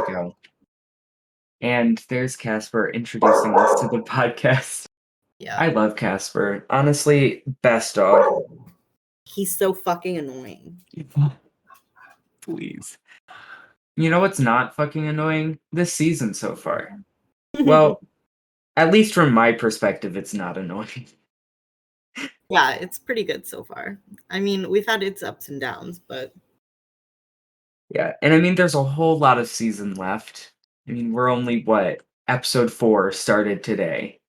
we go. And there's Casper introducing us to the podcast. I Yeah. love Casper. Honestly, best dog. He's so fucking annoying. Please. You know what's not fucking annoying? This season so far. Well, at least from my perspective, it's not annoying. Yeah, it's pretty good so far. I mean, we've had its ups and downs, but Yeah, and I mean, there's a whole lot of season left. I mean, we're only, episode 4 started today.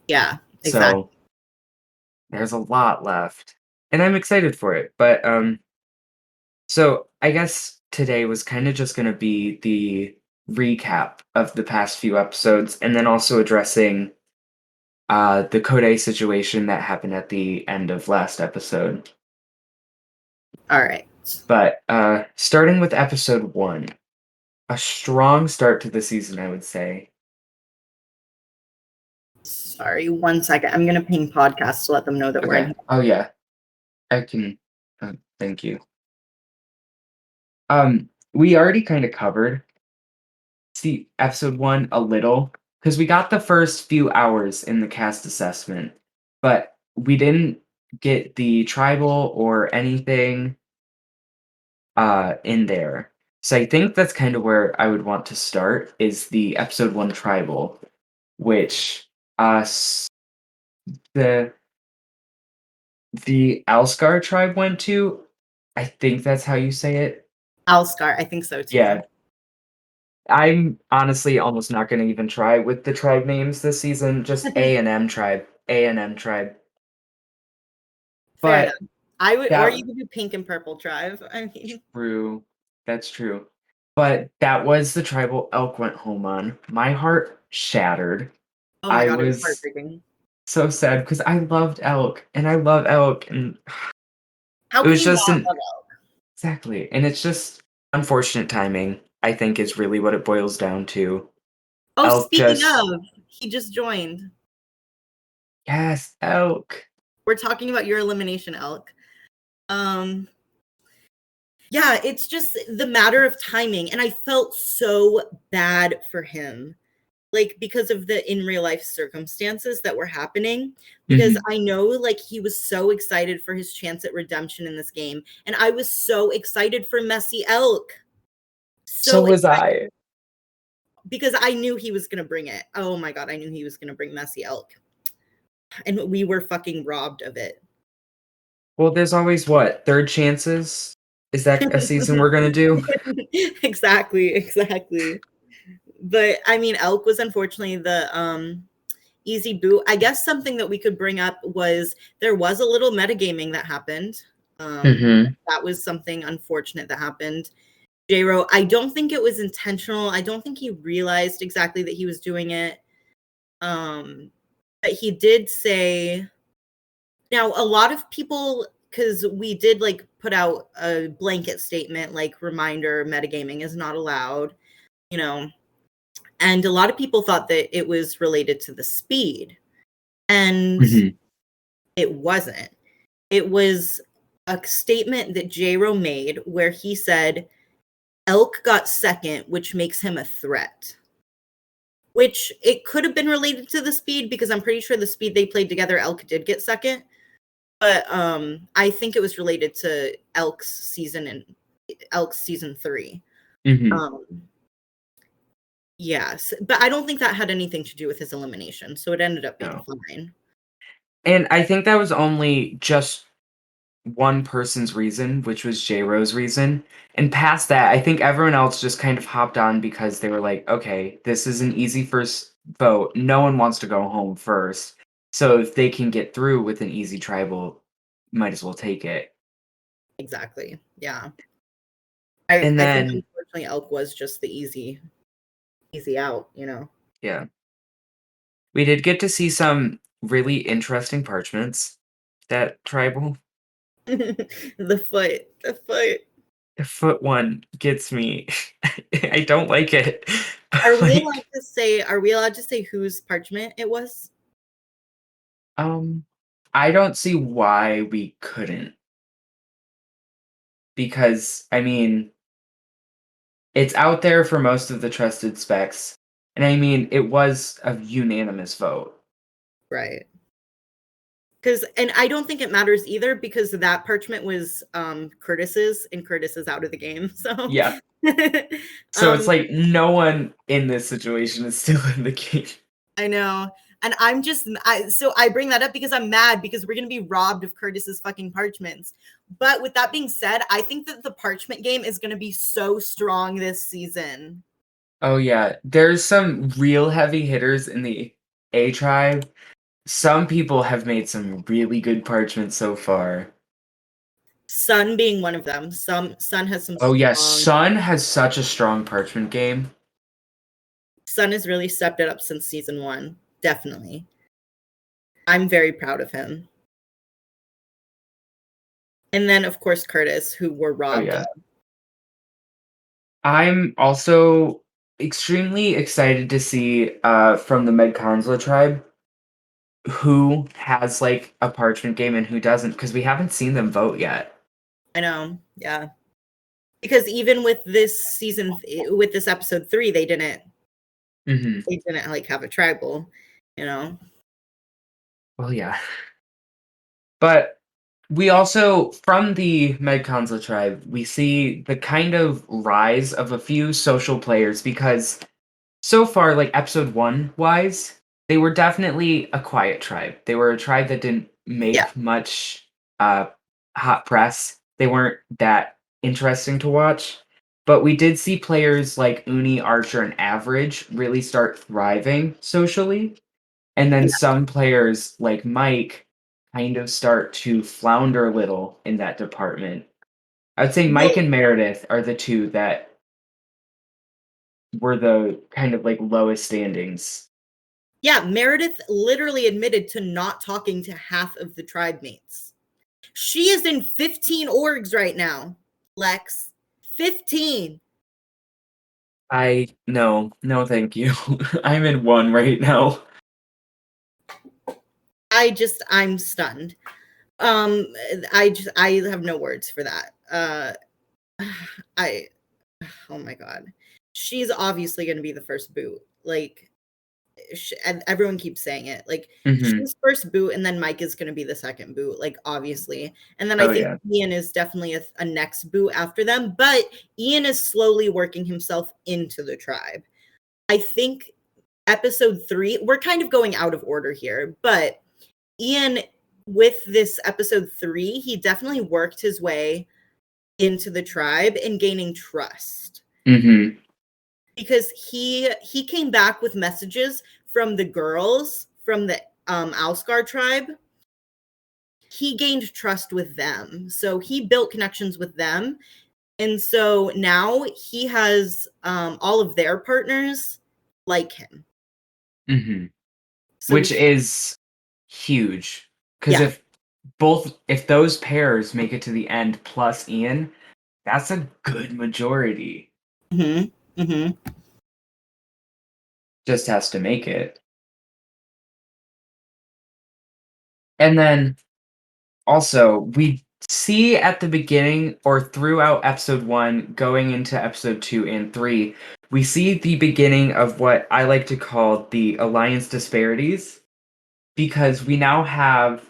yeah, exactly. So, there's a lot left. And I'm excited for it. But, so I guess today was kind of just going to be the recap of the past few episodes and then also addressing the Kode situation that happened at the end of last episode. All right. But starting with episode 1, a strong start to the season, I would say. Sorry, 1 second. I'm gonna ping podcast to let them know that we're in Okay. here. Oh yeah, I can. Thank you. We already kind of covered episode 1 a little because we got the first few hours in the cast assessment, but we didn't get the tribal or anything in there. So I think that's kind of where I would want to start is the episode 1 tribal, which the Alscar tribe went to. I think that's how you say it. Alscar, I think so too. Yeah. I'm honestly almost not going to even try with the tribe names this season. Just A&M tribe. A&M tribe. Fair But enough. I would, or that you could do pink and purple tribe. I mean, true. That's true. But that was the tribal Elk went home on. My heart shattered. oh my I god, it was was heartbreaking. so sad because I loved Elk and I love Elk and How it can was you just not an love Elk? exactly. And it's just unfortunate timing, I think is really what it boils down to. Oh, Elk speaking just of, he just joined. yes, Elk. We're talking about your elimination, Elk. Yeah, it's just the matter of timing. And I felt so bad for him, like because of the in real life circumstances that were happening. Because I know like he was so excited for his chance at redemption in this game. And I was so excited for Messy Elk. So was excited. I. Because I knew he was going to bring it. Oh my God, I knew he was going to bring Messy Elk. And we were fucking robbed of it. Well, there's always what? Third chances? Is that a season we're gonna do? Exactly. But I mean, Elk was unfortunately the easy boot. I guess something that we could bring up was there was a little metagaming that happened. That was something unfortunate that happened. J-Ro, I don't think it was intentional. I don't think he realized exactly that he was doing it. But he did say, now a lot of people, because we did like put out a blanket statement, like reminder, metagaming is not allowed, you know, and a lot of people thought that it was related to the speed. And it wasn't. It was a statement that J-Ro made where he said, Elk got second, which makes him a threat. Which it could have been related to the speed because I'm pretty sure the speed they played together, Elk did get second. But I think it was related to Elk's season and Elk's season 3. Yes, but I don't think that had anything to do with his elimination, so it ended up being fine. And I think that was only just one person's reason, which was J-Ro's reason. And past that, I think everyone else just kind of hopped on because they were like, okay, this is an easy first vote. No one wants to go home first. So if they can get through with an easy tribal, might as well take it. Exactly. Yeah. And I then think unfortunately Elk was just the easy out, you know. yeah. We did get to see some really interesting parchments. That tribal. The foot. The foot one gets me. I don't like it. Are we Like, allowed to say whose parchment it was? I don't see why we couldn't. Because, I mean, It's out there for most of the trusted specs. And I mean, it was a unanimous vote. Right. And I don't think it matters either because that parchment was Curtis's, and Curtis is out of the game. So Yeah. So it's um like no one in this situation is still in the game. I know. And so I bring that up because I'm mad because we're gonna be robbed of Curtis's fucking parchments. But with that being said, I think that the parchment game is gonna be so strong this season. Oh yeah, there's some real heavy hitters in the A tribe. Some people have made some really good parchments so far. Sun being one of them. Sun has some Oh yeah, strong. Sun has such a strong parchment game. Sun has really stepped it up since season 1. Definitely. I'm very proud of him. And then of course Curtis, who were Oh robbed of. yeah. I'm also extremely excited to see from the Medconzla tribe who has like a parchment game and who doesn't, because we haven't seen them vote yet. I know. Yeah. Because even with this with this episode 3, Hmm. they didn't like have a tribal, you know. Well, yeah. But we also, from the Medconzla tribe, we see the kind of rise of a few social players because so far, like episode one wise, they were definitely a quiet tribe. They were a tribe that didn't Yeah. make much uh, hot press. They weren't that interesting to watch. But we did see players like Uni, Archer, and Average really start thriving socially. And then some players like Mike kind of start to flounder a little in that department. I'd say Mike Well, and Meredith are the two that were the kind of like lowest standings. yeah, Meredith literally admitted to not talking to half of the tribe mates. She is in 15 orgs right now, Lex. 15. No, thank you. I'm in one right now. I'm stunned. I have no words for that. I oh my god. She's obviously going to be the first boot. Like and everyone keeps saying it. Like Hmm. she's first boot, and then Mike is going to be the second boot, like obviously. And then I Oh think yeah. Ian is definitely a next boot after them, but Ian is slowly working himself into the tribe. I think episode 3, we're kind of going out of order here, but Ian, with this episode 3, he definitely worked his way into the tribe and gaining trust Hmm. because he came back with messages from the girls from the Alscar tribe. He gained trust with them, so he built connections with them, and so now he has all of their partners like him. Hmm. So Which is huge because yeah. if those pairs make it to the end plus Ian, that's a good majority. Hmm. Hmm. Just has to make it. And then also, we see at the beginning or throughout episode 1 going into episode 2 and 3, we see the beginning of what I like to call the alliance disparities because we now have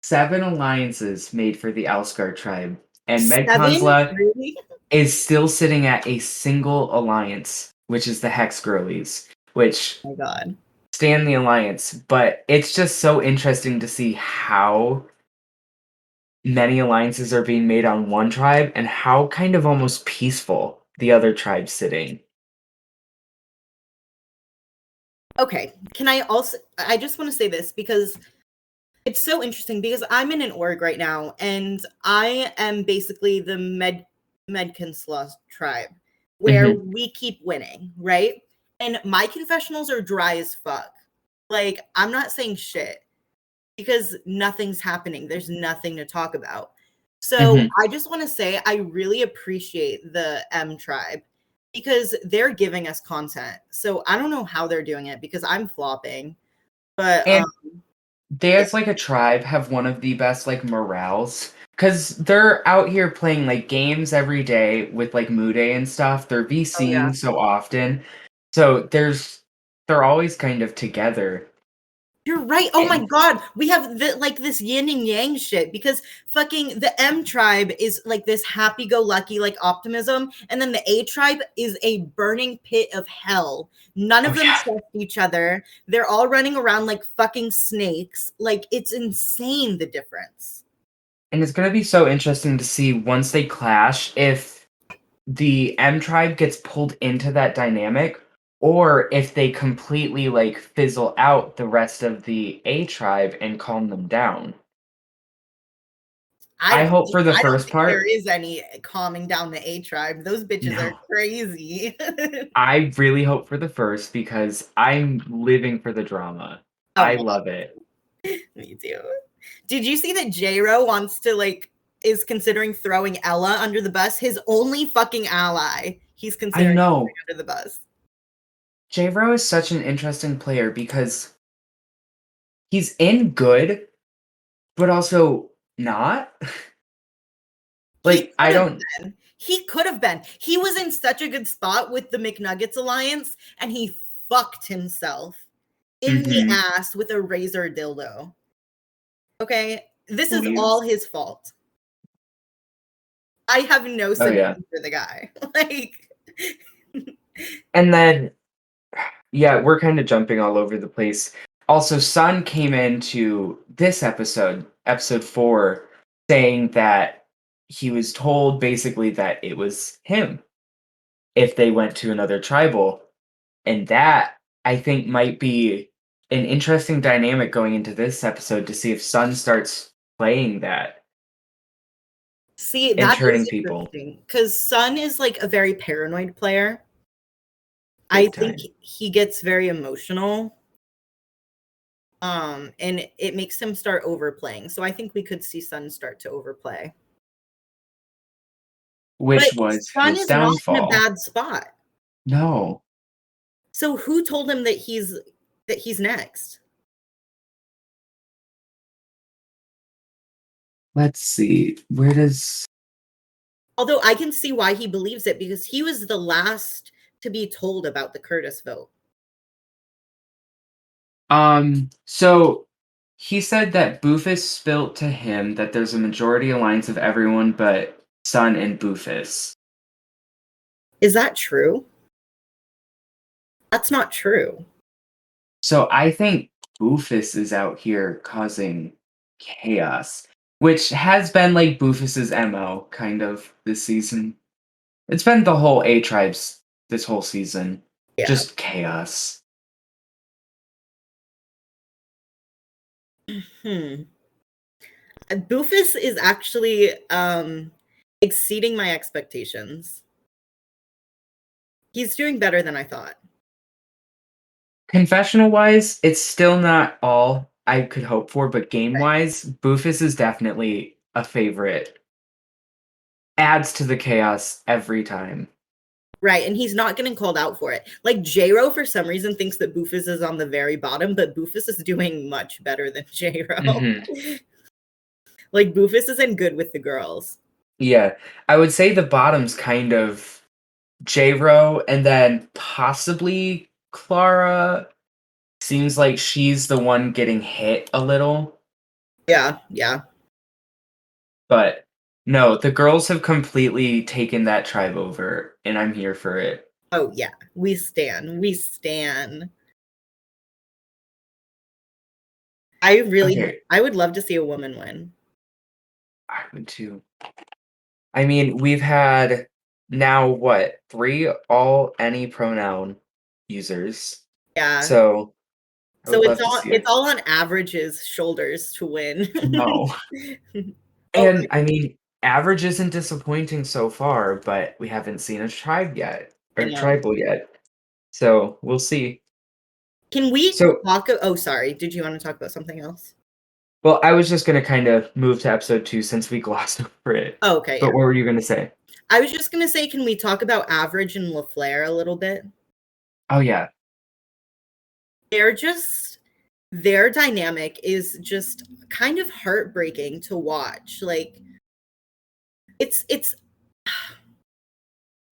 7 alliances made for the Alscar tribe, and 7, Medconzla really? is still sitting at a single alliance, which is the Hex Girlies, which Oh my god. stand the alliance. But it's just so interesting to see how many alliances are being made on one tribe and how kind of almost peaceful the other tribe's sitting. Okay, I just want to say this because it's so interesting because I'm in an org right now and I am basically the Medkinsla tribe where Hmm. we keep winning, right? And my confessionals are dry as fuck. Like I'm not saying shit because nothing's happening. There's nothing to talk about. So Hmm. I just want to say I really appreciate the M tribe because they're giving us content. So I don't know how they're doing it because I'm flopping, but And they, yeah, as like a tribe, have one of the best like morales. because they're out here playing like games every day with like Moo Day and stuff. They're Oh yeah. VCing so often. So they're always kind of together. You're right. Oh my And god, we have like this yin and yang shit because fucking the M tribe is like this happy-go-lucky like optimism, and then the A tribe is a burning pit of hell. None oh of them yeah. trust each other. They're all running around like fucking snakes. Like it's insane the difference. And it's gonna be so interesting to see once they clash if the M tribe gets pulled into that dynamic or if they completely like fizzle out the rest of the A tribe and calm them down. I I don't hope think, for the I don't first think there part. is any calming down the A tribe. Those bitches are No. crazy. I really hope for the first because I'm living for the drama. Oh I no, love it. me too. Did you see that J-Ro wants to like is considering throwing Ella under the bus? His only fucking ally. He's I considering throwing know. under the bus. J-Ro is such an interesting player because he's in good, but also not. He Like, I could have don't. been. He could have been. He was in such a good spot with the McNuggets alliance, and he fucked himself in the Mhm. ass with a razor dildo. Okay? This is all Please. his fault. I have no Oh, yeah. sympathy for the guy. Like, And then, yeah, we're kind of jumping all over the place. Also, Sun came into this episode, episode 4, saying that he was told basically that it was him if they went to another tribal. And that, I think, might be an interesting dynamic going into this episode to see if Sun starts playing that see, and that is turning people interesting because Sun is like a very paranoid player. I big think time. he gets very emotional. And it makes him start overplaying. So I think we could see Sun start to overplay. But Which was Sun his is not in a downfall. bad spot. No. So who told him that he's next? Let's see. Where does Although I can see why he believes it because he was the last to be told about the Curtis vote. so he said that Boofus spilt to him that there's a majority alliance of everyone but Sun and Boofus. Is that true? That's not true. So I think Boofus is out here causing chaos, which has been like Boofus's MO kind of this season. It's been the whole A tribes this whole season. Yeah. Just chaos. Hmm. Boofus is actually exceeding my expectations. He's doing better than I thought. Confessional wise, it's still not all I could hope for, but game wise, Boofus is definitely a favorite. Adds to the chaos every time. Right, and he's not getting called out for it. Like J-Ro, for some reason, thinks that Boofus is on the very bottom, but Boofus is doing much better than J-Ro. Hmm. Like Boofus isn't good with the girls. Yeah, I would say the bottom's kind of J-Ro, and then possibly Clara. Seems like she's the one getting hit a little, Yeah, yeah. but no, the girls have completely taken that tribe over, and I'm here for it. Oh yeah. We stan. We stan. Okay, I would love to see a woman win. I would too. I mean, we've had now what, 3 all any pronoun users. Yeah. So I So would love to see it's it. all on Average's shoulders to win. No. Oh, And I mean, average isn't disappointing so far, but we haven't seen a tribe yet I or know. tribal yet. So we'll see. Can we So, talk? Oh, sorry. Did you want to talk about something else? well, I was just gonna kind of move to episode 2 since we glossed over it. Oh, okay, But yeah. what were you gonna say? I was just gonna say, can we talk about Average and LaFleur a little bit? Oh yeah. They're just their dynamic is just kind of heartbreaking to watch. Like it's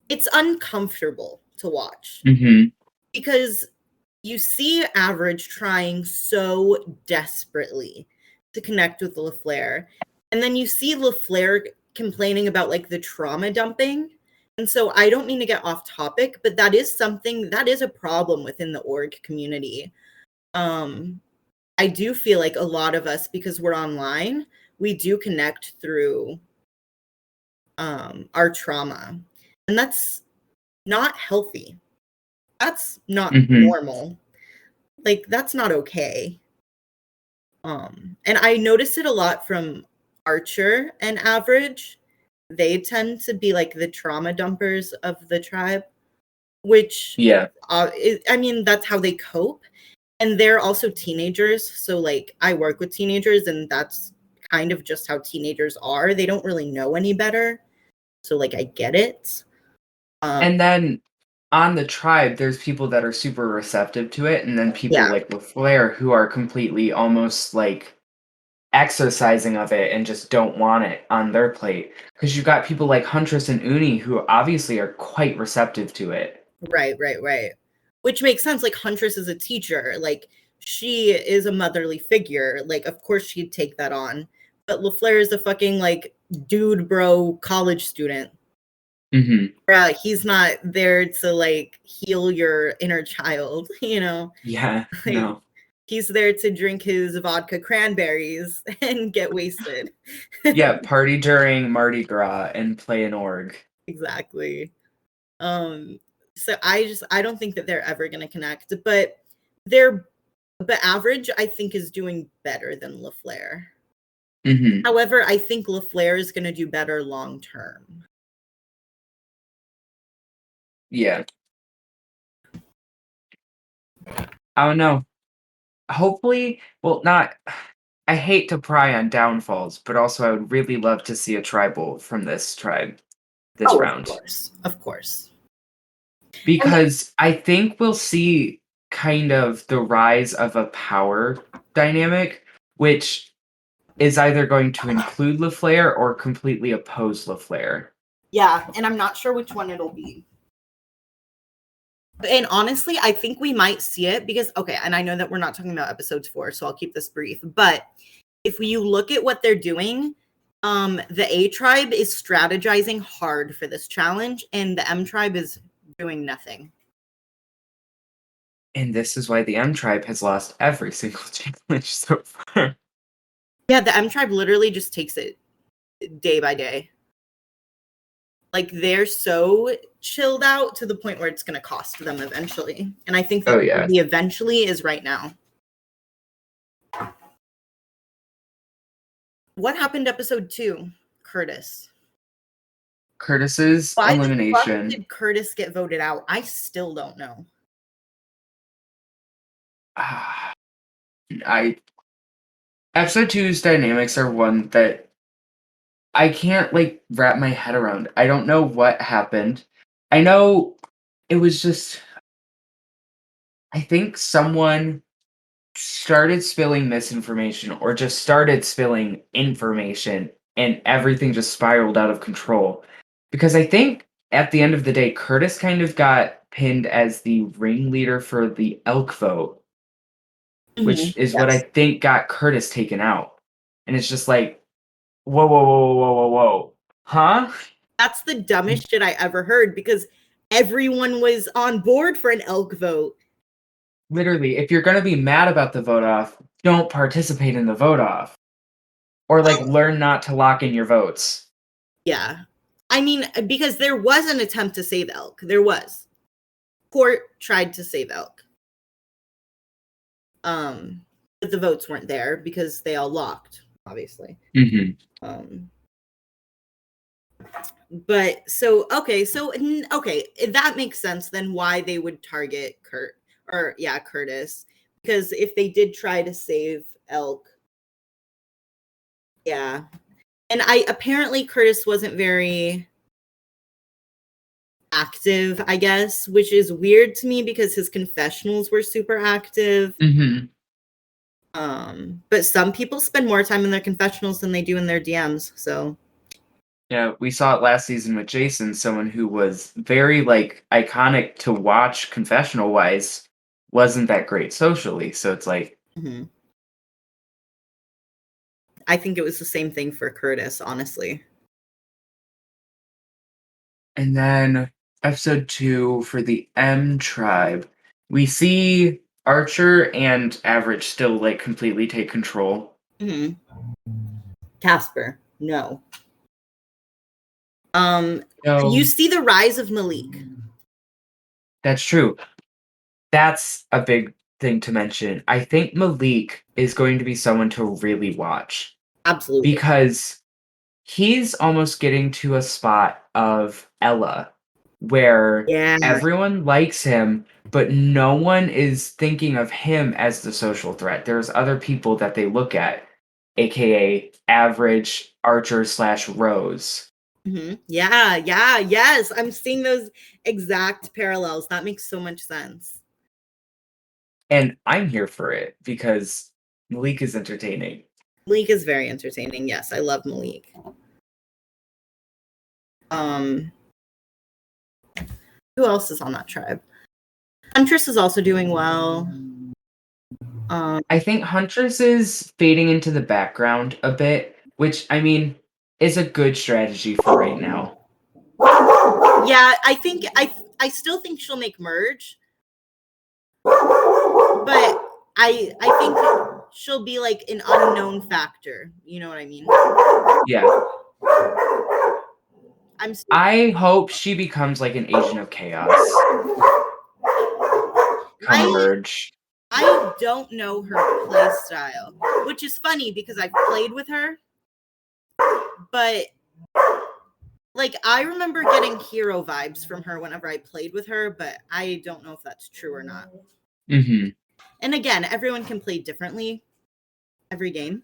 it's uncomfortable to watch Mm-hmm. because you see Average trying so desperately to connect with LaFleur, and then you see LaFleur complaining about like the trauma dumping. And so I don't mean to get off topic, but that is something that is a problem within the org community. I do feel like a lot of us, because we're online, we do connect through our trauma. And that's not healthy. That's not Mm-hmm. normal. Like that's not okay. And I notice it a lot from Archer and Average. They tend to be like the trauma dumpers of the tribe, which Yeah. I mean, that's how they cope. And they're also teenagers. So, like, I work with teenagers, and that's kind of just how teenagers are. They don't really know any better. So, like, I get it. And then on the tribe, there's people that are super receptive to it, and then people Yeah, like LaFleur who are completely almost like exercising of it and just don't want it on their plate. Because you've got people like Huntress and Uni who obviously are quite receptive to it. right. Which makes sense. Like, Huntress is a teacher. Like, she is a motherly figure. Like, of course she'd take that on. But LaFleur is a fucking, like, dude bro college student. Mm-hmm. Bruh, he's not there to, like, heal your inner child, you know? Yeah, Like, no. he's there to drink his vodka cranberries and get wasted. Yeah, party during Mardi Gras and play an org. Exactly. Um, so I don't think that they're ever gonna connect, but they're but Average, I think, is doing better than LaFleur. Mm-hmm. However, I think LaFleur is gonna do better long term. Yeah. I don't know. Hopefully, well, not. I hate to pry on downfalls, but also I would really love to see a tribal from this tribe this Oh, of round. course. Of course. And Because I think we'll see kind of the rise of a power dynamic, which is either going to include LaFleur or completely oppose LaFleur. yeah, and I'm not sure which one it'll be. And honestly, I think we might see it because, okay, and I know that we're not talking about episodes 4, so I'll keep this brief. But if you look at what they're doing, the A tribe is strategizing hard for this challenge, and the M tribe is doing nothing. And this is why the M tribe has lost every single challenge so far. Yeah, the M tribe literally just takes it day by day. Like they're so chilled out to the point where it's going to cost them eventually. And I think that Oh, yeah. the eventually is right now. What happened episode 2? Curtis. Curtis's Why the fuck elimination. did Curtis get voted out? I still don't know. ah, I Episode two's dynamics are one that I can't like wrap my head around. I don't know what happened. I know it was just I think someone started spilling misinformation or just started spilling information and everything just spiraled out of control. Because I think at the end of the day, Curtis kind of got pinned as the ringleader for the elk vote, which is what I Yes. think got Curtis taken out. And it's just like, whoa, whoa, whoa, whoa, whoa, whoa. Huh? That's the dumbest shit I ever heard because everyone was on board for an elk vote. Literally, if you're gonna be mad about the vote off, don't participate in the vote off. Or like Well, learn not to lock in your votes. yeah. I mean, because there was an attempt to save elk. There was. Court tried to save elk. But the votes weren't there because they all locked, obviously. Mm-hmm. But so okay, okay, that makes sense then why they would target Curtis, because if they did try to save elk, yeah. And I apparently Curtis wasn't very active, I guess, which is weird to me because his confessionals were super active. Mm-hmm. But some people spend more time in their confessionals than they do in their DMs, so Yeah, we saw it last season with Jason, someone who was very like iconic to watch confessional wise, wasn't that great socially. So it's like, Mhm. I think it was the same thing for Curtis, honestly. and then episode 2 for the M tribe, we see Archer and Average still like completely take control. Mhm. Casper, no. You So see the rise of Malik. that's true. That's a big thing to mention. I think Malik is going to be someone to really watch Absolutely. because he's almost getting to a spot of Ella where Yeah. everyone likes him, but no one is thinking of him as the social threat. There's other people that they look at, aka Average, Archer slash Rose. Yeah, yes. I'm seeing those exact parallels. That makes so much sense. And I'm here for it because Malik is entertaining. Malik is very entertaining. Yes, I love Malik. Who else is on that tribe? Huntress is also doing well. I think Huntress is fading into the background a bit, which I mean is a good strategy for right now. Yeah, I still think she'll make merge, but I think she'll be like an unknown factor. You know what I mean? Yeah. I'm I hope she becomes like an agent of chaos. Come merge. I don't know her play style, which is funny because I've played with her, but like I remember getting hero vibes from her whenever I played with her, but I don't know if that's true or not. Mm-hmm. And again, everyone can play differently every game.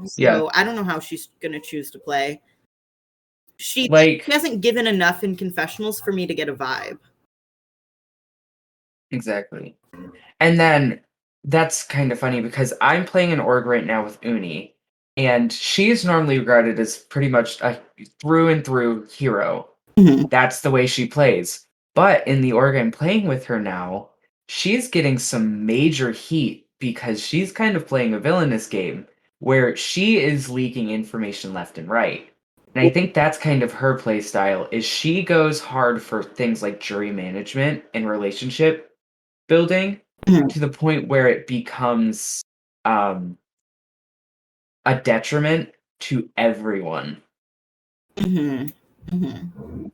So Yeah. I don't know how she's gonna choose to play. She Like hasn't given enough in confessionals for me to get a vibe. exactly. And then that's kind of funny because I'm playing an org right now with Uni, and she's normally regarded as pretty much a through and through hero. That's the way she plays. But in the org I'm playing with her now, she's getting some major heat because she's kind of playing a villainous game where she is leaking information left and right. And I think that's kind of her play style is she goes hard for things like jury management and relationship building to the point where it becomes um, a detriment to everyone. And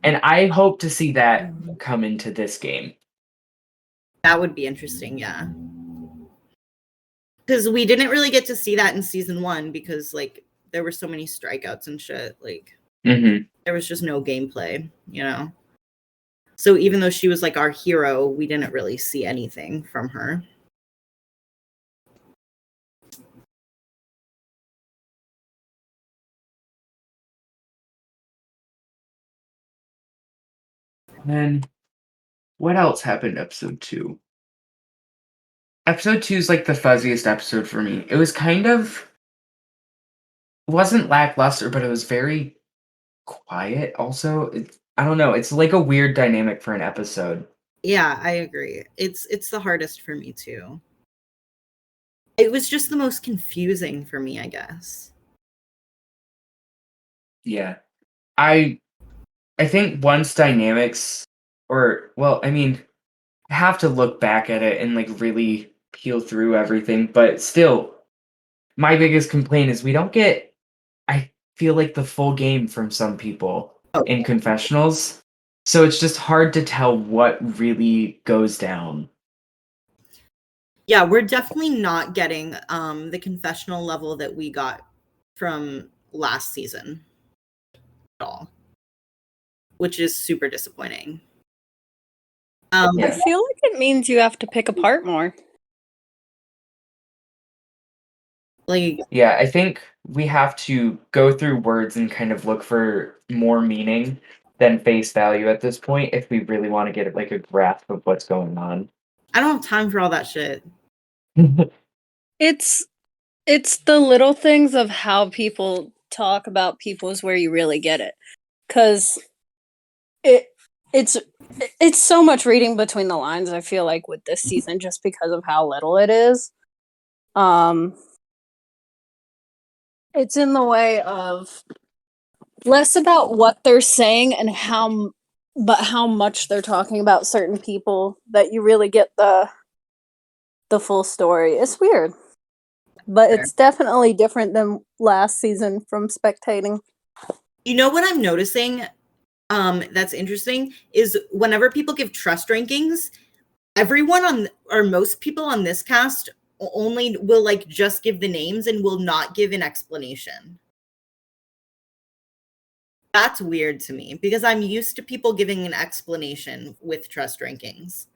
I hope to see that come into this game. That would be interesting, yeah. Because we didn't really get to see that in season 1 because like there were so many strikeouts and shit. Like there was just no gameplay, you know. So even though she was like our hero, we didn't really see anything from her. And then what else happened episode 2? Episode 2 is like the fuzziest episode for me. It was kind of wasn't lackluster, but it was very quiet also. I don't know, it's like a weird dynamic for an episode. Yeah, I agree. It's the hardest for me too. It was just the most confusing for me, I guess. Yeah. I think once dynamics or well, I mean, I have to look back at it and like really peel through everything, but still my biggest complaint is we don't get I feel like the full game from some people in confessionals. So it's just hard to tell what really goes down. Yeah, we're definitely not getting the confessional level that we got from last season at all, which is super disappointing. I feel like it means you have to pick apart more. Like, Yeah, I think we have to go through words and kind of look for more meaning than face value at this point if we really want to get like a grasp of what's going on. I don't have time for all that shit. It's the little things of how people talk about people is where you really get it. Because it's so much reading between the lines, I feel like, with this season, just because of how little it is. It's in the way of less about what they're saying and how much they're talking about certain people that you really get the full story. It's weird, but it's definitely different than last season from spectating. You know what I'm noticing that's interesting is whenever people give trust rankings, everyone on or most people on this cast only will like just give the names and will not give an explanation. That's weird to me because I'm used to people giving an explanation with trust rankings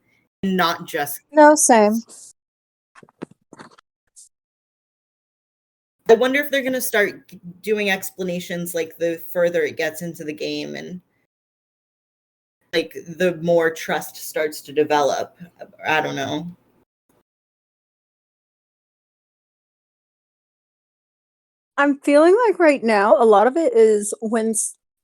and not just. No, same. I wonder if they're going to start doing explanations like the further it gets into the game and like the more trust starts to develop. I don't know. I'm feeling like right now a lot of it is when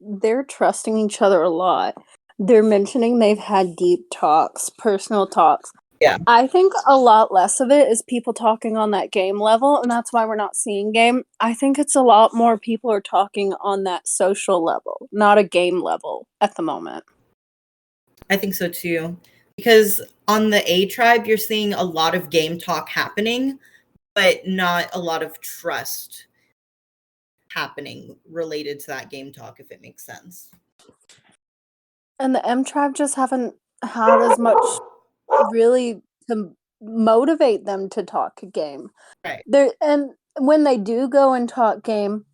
they're trusting each other a lot. They're mentioning they've had deep talks, personal talks. Yeah. I think a lot less of it is people talking on that game level, and that's why we're not seeing game. I think it's a lot more people are talking on that social level, not a game level at the moment. I think so too. Because on the A tribe, you're seeing a lot of game talk happening, but not a lot of trust happening related to that game talk, if it makes sense. And the M tribe just haven't had as much really to motivate them to talk game. Right. And when they do go and talk game,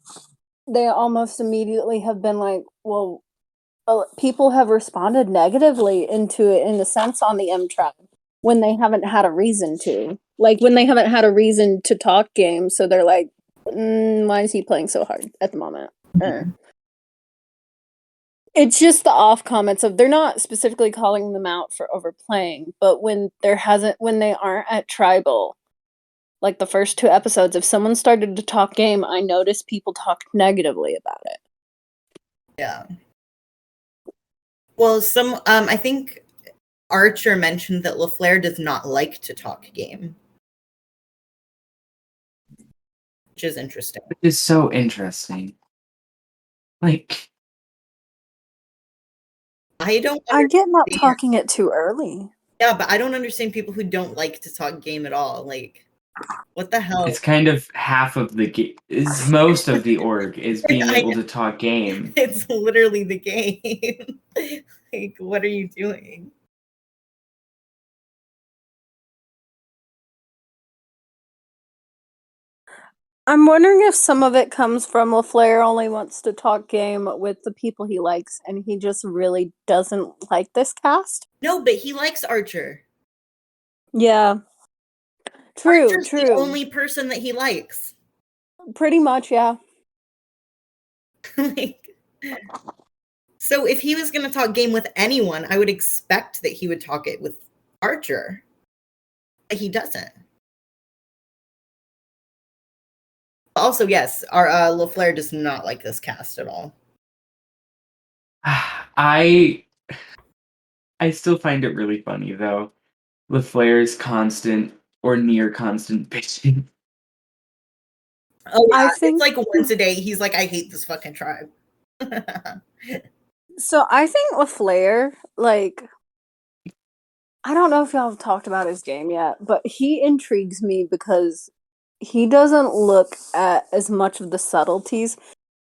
they almost immediately have been like, well, people have responded negatively into it in a sense on the M tribe when they haven't had a reason to. Like when they haven't had a reason to talk game, so they're like, why is he playing so hard at the moment? It's just the off comments of they're not specifically calling them out for overplaying, but when they aren't at tribal, like the first 2 episodes, if someone started to talk game, I noticed people talked negatively about it. Yeah. Well, I think Archer mentioned that LaFleur does not like to talk game, which is interesting. It is so interesting. Like, I get not talking it too early. Yeah, but I don't understand people who don't like to talk game at all. Like, what the hell? it's kind of half of the game. Is most of the org is being able to talk game. It's literally the game. Like, what are you doing? I'm wondering if some of it comes from LaFleur only wants to talk game with the people he likes, and he just really doesn't like this cast. No, but he likes Archer. Yeah. True, Archer's the only person that he likes. Pretty much, yeah. Like, so if he was going to talk game with anyone, I would expect that he would talk it with Archer. But he doesn't. Also, yes, our LaFleur does not like this cast at all. I still find it really funny though. LaFleur's constant or near constant bitching. Oh yeah, it's like once a day he's like, I hate this fucking tribe. So I think LaFleur, like, I don't know if y'all have talked about his game yet, but he intrigues me because he doesn't look at as much of the subtleties.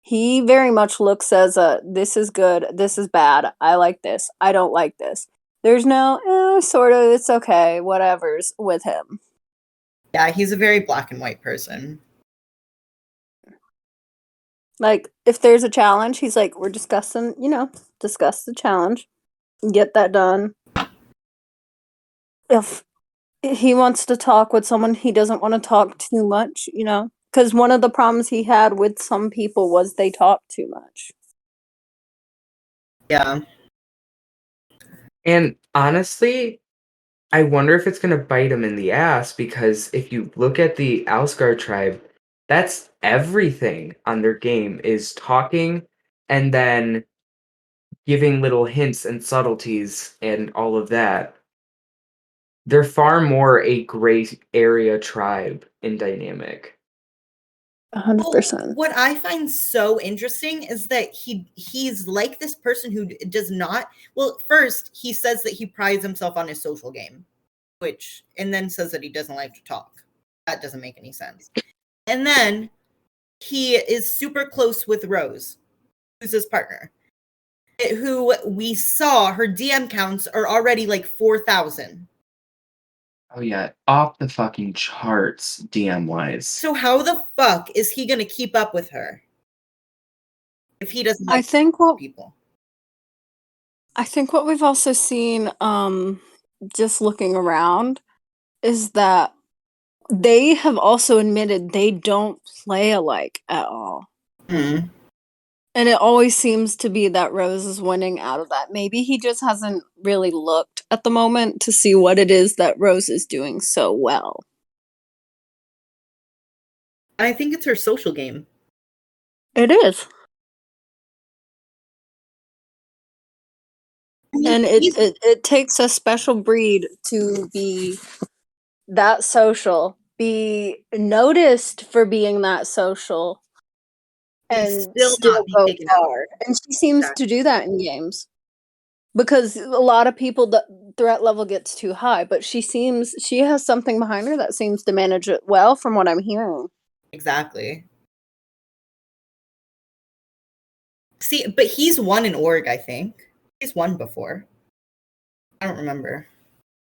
He very much looks as this is good, this is bad, I like this, I don't like this. There's no, sort of, it's okay, whatever's with him. Yeah, he's a very black and white person. Like, if there's a challenge, he's like, we're discussing, discuss the challenge, get that done. If he wants to talk with someone, he doesn't want to talk too much, because one of the problems he had with some people was they talked too much. Yeah. And honestly, I wonder if it's going to bite him in the ass, because if you look at the Alsgar tribe, That's everything on their game is talking and then giving little hints and subtleties and all of that. They're far more a gray area tribe in Dynamic. 100%. What I find so interesting is that he's like this person who does not. Well, first he says that he prides himself on his social game, and then says that he doesn't like to talk. That doesn't make any sense. And then he is super close with Rose, who's his partner, who we saw her DM counts are already like 4,000. Oh yeah, off the fucking charts DM wise. So how the fuck is he gonna keep up with her if he doesn't like people? I think what we've also seen, just looking around, is that they have also admitted they don't play alike at all. Mm. And it always seems to be that Rose is winning out of that. Maybe he just hasn't really looked at the moment to see what it is that Rose is doing so well. I think it's her social game. It is. And it takes a special breed to be that social, be noticed for being that social, and still go far. And she seems to do that in games. Because a lot of people, the threat level gets too high, but she has something behind her that seems to manage it well from what I'm hearing. Exactly. See, but he's won an org, I think. He's won before. I don't remember.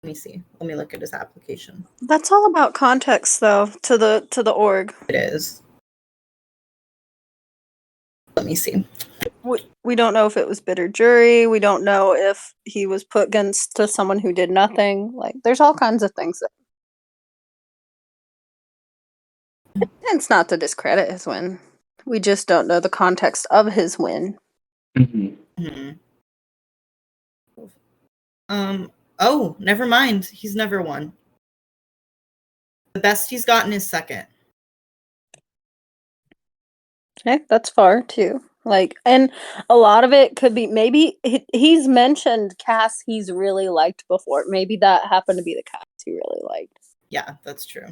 Let me see. Let me look at his application. That's all about context, though, to the org. It is. Let me see. We don't know if it was bitter jury. We don't know if he was put against to someone who did nothing. Like, there's all kinds of things. It's not to discredit his win. We just don't know the context of his win. Mm-hmm. Mm-hmm. Oh, never mind. He's never won. The best he's gotten is second. Okay, that's far too. Like, and a lot of it could be maybe he's mentioned casts he's really liked before. Maybe that happened to be the cast he really liked. Yeah, that's true.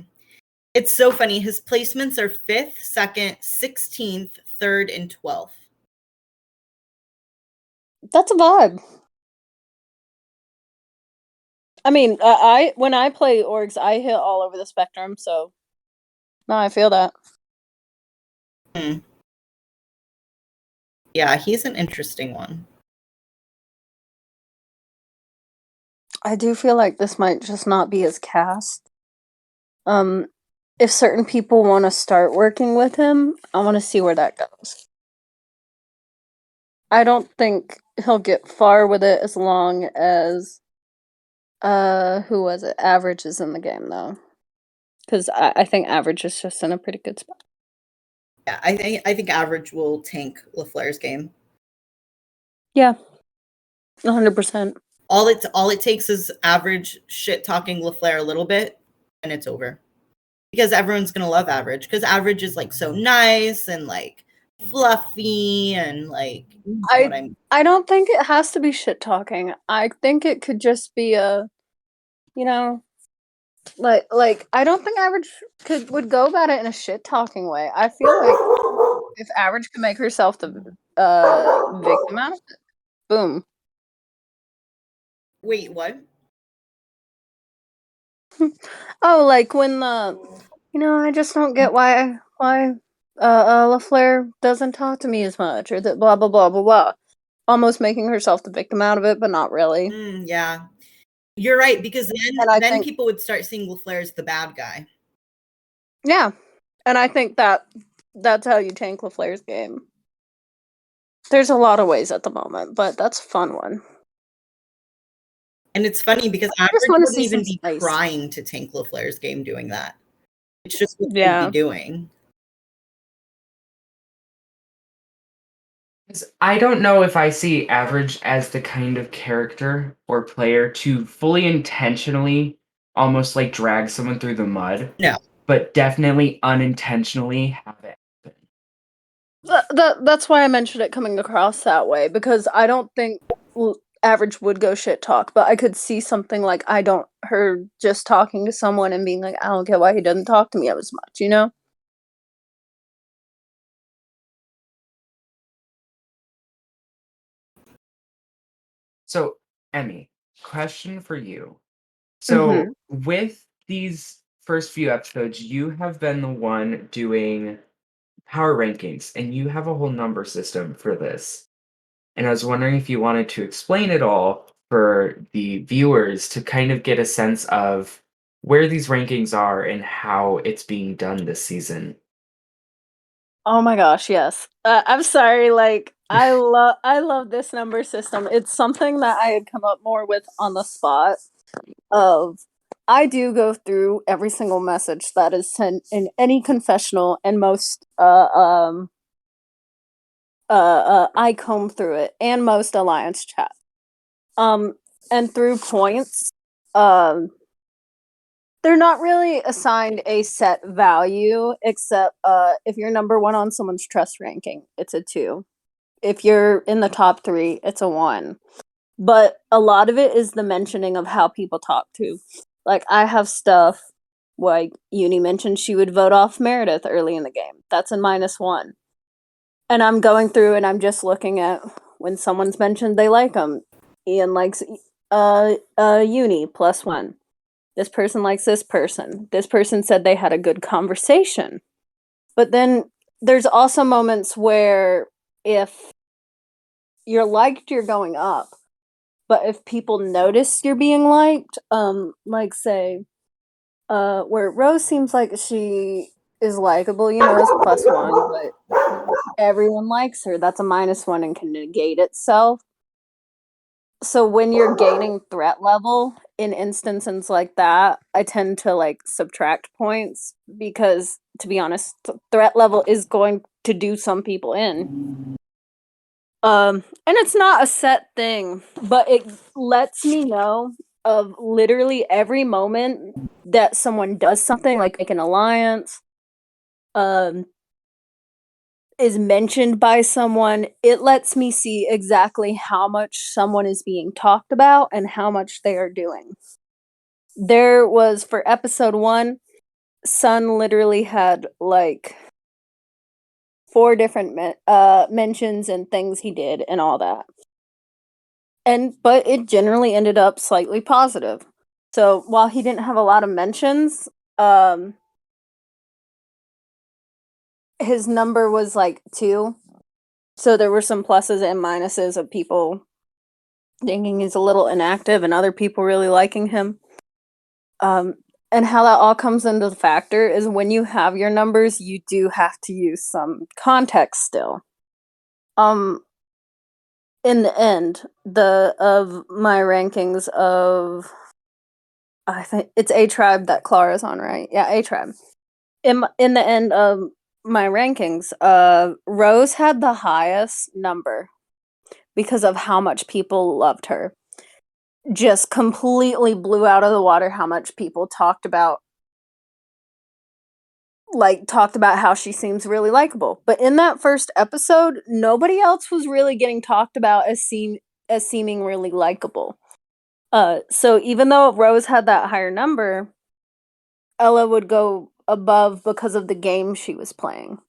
It's so funny. His placements are 5th, 2nd, 16th, 3rd, and 12th. That's a vibe. I mean, when I play orgs, I hit all over the spectrum, so no, I feel that. Yeah, he's an interesting one. I do feel like this might just not be his cast. If certain people want to start working with him, I want to see where that goes. I don't think he'll get far with it as long as who was it? Average is in the game though. Because I think Average is just in a pretty good spot. Yeah, I think Average will tank LaFleur's game. Yeah. 100%. All it takes is Average shit talking LaFleur a little bit, and it's over. Because everyone's gonna love Average, because Average is like so nice and like fluffy and like I don't think it has to be shit talking. I think it could just be a, you know, like I don't think Average would go about it in a shit talking way. I feel like if Average could make herself the victim out of it, boom. Wait, what? Oh, like when I just don't get why LaFleur doesn't talk to me as much, or that blah blah blah blah blah. Almost making herself the victim out of it, but not really. Yeah, you're right, because then people would start seeing LaFleur as the bad guy. Yeah, and I think that's how you tank LaFleur's game. There's a lot of ways at the moment, but that's a fun one. And it's funny because Average wouldn't even be trying to tank LaFleur's game doing that. It's just what he'd be doing. I don't know if I see Average as the kind of character or player to fully intentionally almost like drag someone through the mud. No. but definitely unintentionally have it happen. That's why I mentioned it coming across that way, because I don't think average would go shit talk, but I could see something like her just talking to someone and being like, I don't get why he doesn't talk to me as much, you know? So, Emmy, question for you. Mhm. So, with these first few episodes, you have been the one doing power rankings, and you have a whole number system for this. And I was wondering if you wanted to explain it all for the viewers to kind of get a sense of where these rankings are and how it's being done this season. Oh my gosh, yes. I'm sorry, like I love this number system. It's something that I had come up more with on the spot of I do go through every single message that is sent in any confessional, and most I comb through it, and most alliance chat. Um and through points, um they're not really assigned a set value, except if you're number 1 on someone's trust ranking, it's a 2. If you're in the top 3, it's a 1. But a lot of it is the mentioning of how people talk to. Like, I have stuff like Uni mentioned she would vote off Meredith early in the game. That's a -1. And I'm going through and I'm just looking at when someone's mentioned they like them. Ian likes Uni, +1. This person likes this person. This person said they had a good conversation. But then there's also moments where if you're liked, you're going up. But if people notice you're being liked, like say, where Rose seems like she is likable, you know, is +1, but everyone likes her, that's a -1 and can negate itself. So when you're gaining threat level in instances like that, I tend to like subtract points because, to be honest, threat level is going to do some people in. And it's not a set thing, but it lets me know of literally every moment that someone does something, like make an alliance, um, is mentioned by someone. It lets me see exactly how much someone is being talked about and how much they are doing. There was, for episode 1, Sun literally had like 4 different mentions and things he did and all that. But it generally ended up slightly positive. So while he didn't have a lot of mentions, his number was like 2. So there were some pluses and minuses of people thinking he's a little inactive and other people really liking him. And how that all comes into the factor is when you have your numbers, you do have to use some context still. In the end, of my rankings of, I think it's A Tribe that Clara's on, right? Yeah, A Tribe. In the end of my rankings, Rose had the highest number because of how much people loved her. Just completely blew out of the water how much people talked about how she seems really likable. But in that first episode, nobody else was really getting talked about as seeming really likable. So even though Rose had that higher number, Ella would go above because of the game she was playing.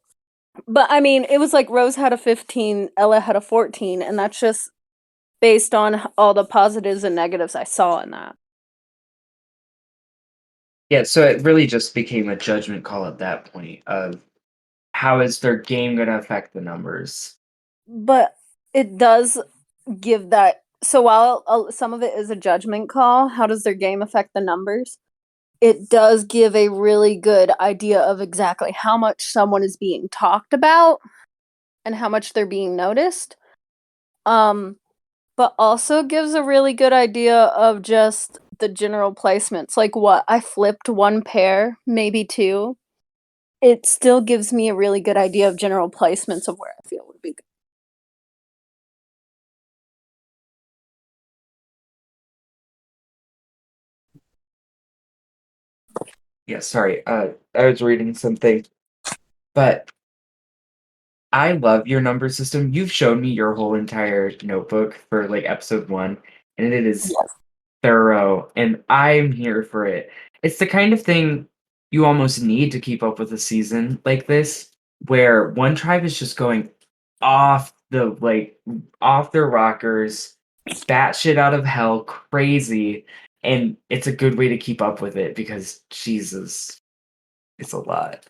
But I mean, it was like Rose had a 15, Ella had a 14, and that's just based on all the positives and negatives I saw in that. Yeah, so it really just became a judgment call at that point of how is their game going to affect the numbers. But it does give that. So while some of it is a judgment call, how does their game affect the numbers? It does give a really good idea of exactly how much someone is being talked about and how much they're being noticed. But also gives a really good idea of just the general placements. Like what? I flipped 1 pair, maybe 2. It still gives me a really good idea of general placements of where I feel would be good. Yeah, sorry. I was reading something, but I love your number system. You've shown me your whole entire notebook for like episode 1, and it is Yes. thorough, and I'm here for it. It's the kind of thing you almost need to keep up with a season like this, where one tribe is just going off the off their rockers, batshit out of hell, crazy, and it's a good way to keep up with it because Jesus, it's a lot.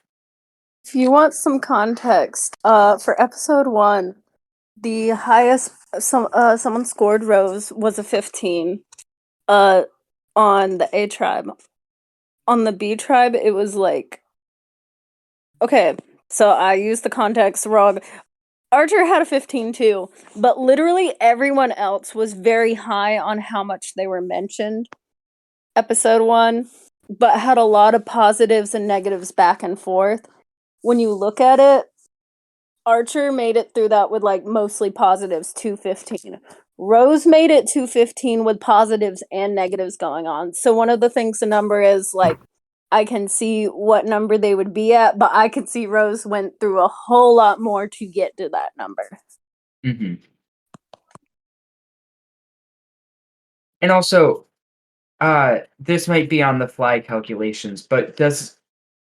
If you want some context, for episode 1, the highest someone scored Rose was a 15. On the A tribe. On the B tribe, it was like, okay, so I used the context wrong. Archer had a 15 too, but literally everyone else was very high on how much they were mentioned. Episode 1, but had a lot of positives and negatives back and forth. When you look at it, Archer made it through that with like mostly positives, 215. Rose made it 215 with positives and negatives going on. So one of the things the number is like, I can see what number they would be at, but I could see Rose went through a whole lot more to get to that number. Hmm. And also, this might be on the fly calculations, but does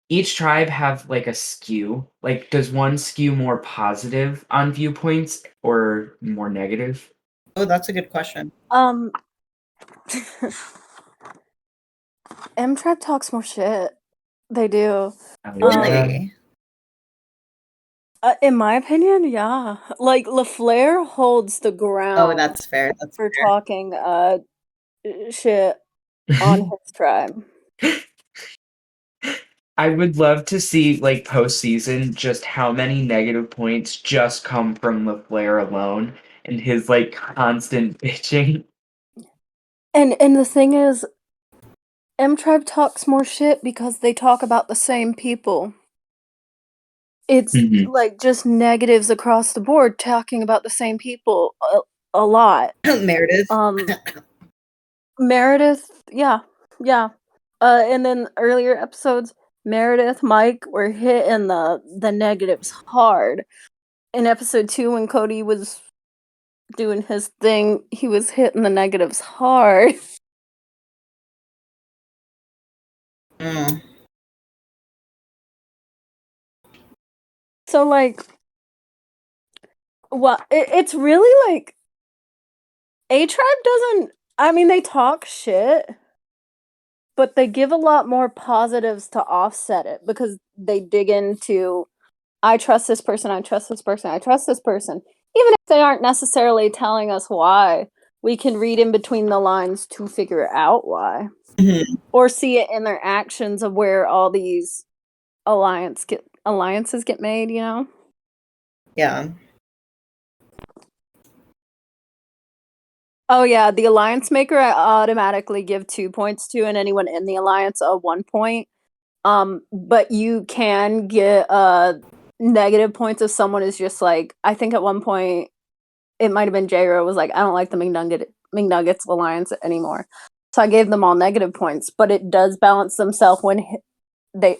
each tribe have like a skew? Like, does one skew more positive on viewpoints or more negative? Oh, that's a good question. M Tribe talks more shit. They do. Really? In my opinion, yeah. Like LaFleur holds the ground Oh, that's fair. That's for fair. talking shit on his tribe. I would love to see like postseason just how many negative points just come from LeFlair alone and his like constant bitching. And the thing is, M Tribe talks more shit because they talk about the same people. It's Mhm. like just negatives across the board, talking about the same people a lot. Meredith. Meredith, yeah, yeah. And then earlier episodes, Meredith, Mike were hitting the negatives hard. In episode 2, when Cody was doing his thing, he was hitting the negatives hard. Mm. So like, it's really like A Tribe doesn't. I mean, they talk shit, but they give a lot more positives to offset it because they dig into, I trust this person, I trust this person, I trust this person. Even if they aren't necessarily telling us why, we can read in between the lines to figure out why. Mhm. Or see it in their actions of where all these alliances get made, you know? Yeah. Oh yeah, the alliance maker I automatically give 2 points to, and anyone in the alliance a 1 point. But you can get negative points if someone is just like, I think at one point it might have been J-Ro was like, I don't like the McNuggets alliance anymore. So I gave them all negative points, but it does balance themselves when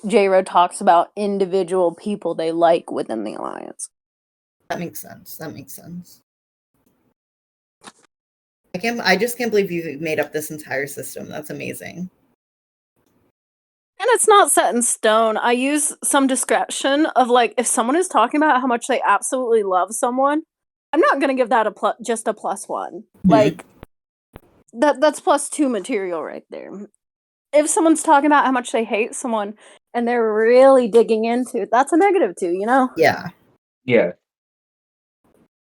J-Ro talks about individual people they like within the alliance. That makes sense. That makes sense. I just can't believe you made up this entire system. That's amazing. And it's not set in stone. I use some discretion of like, if someone is talking about how much they absolutely love someone, I'm not gonna give that just a +1. Mhm. Like that's +2 material right there. If someone's talking about how much they hate someone and they're really digging into it, that's a -2, you know? Yeah. Yeah.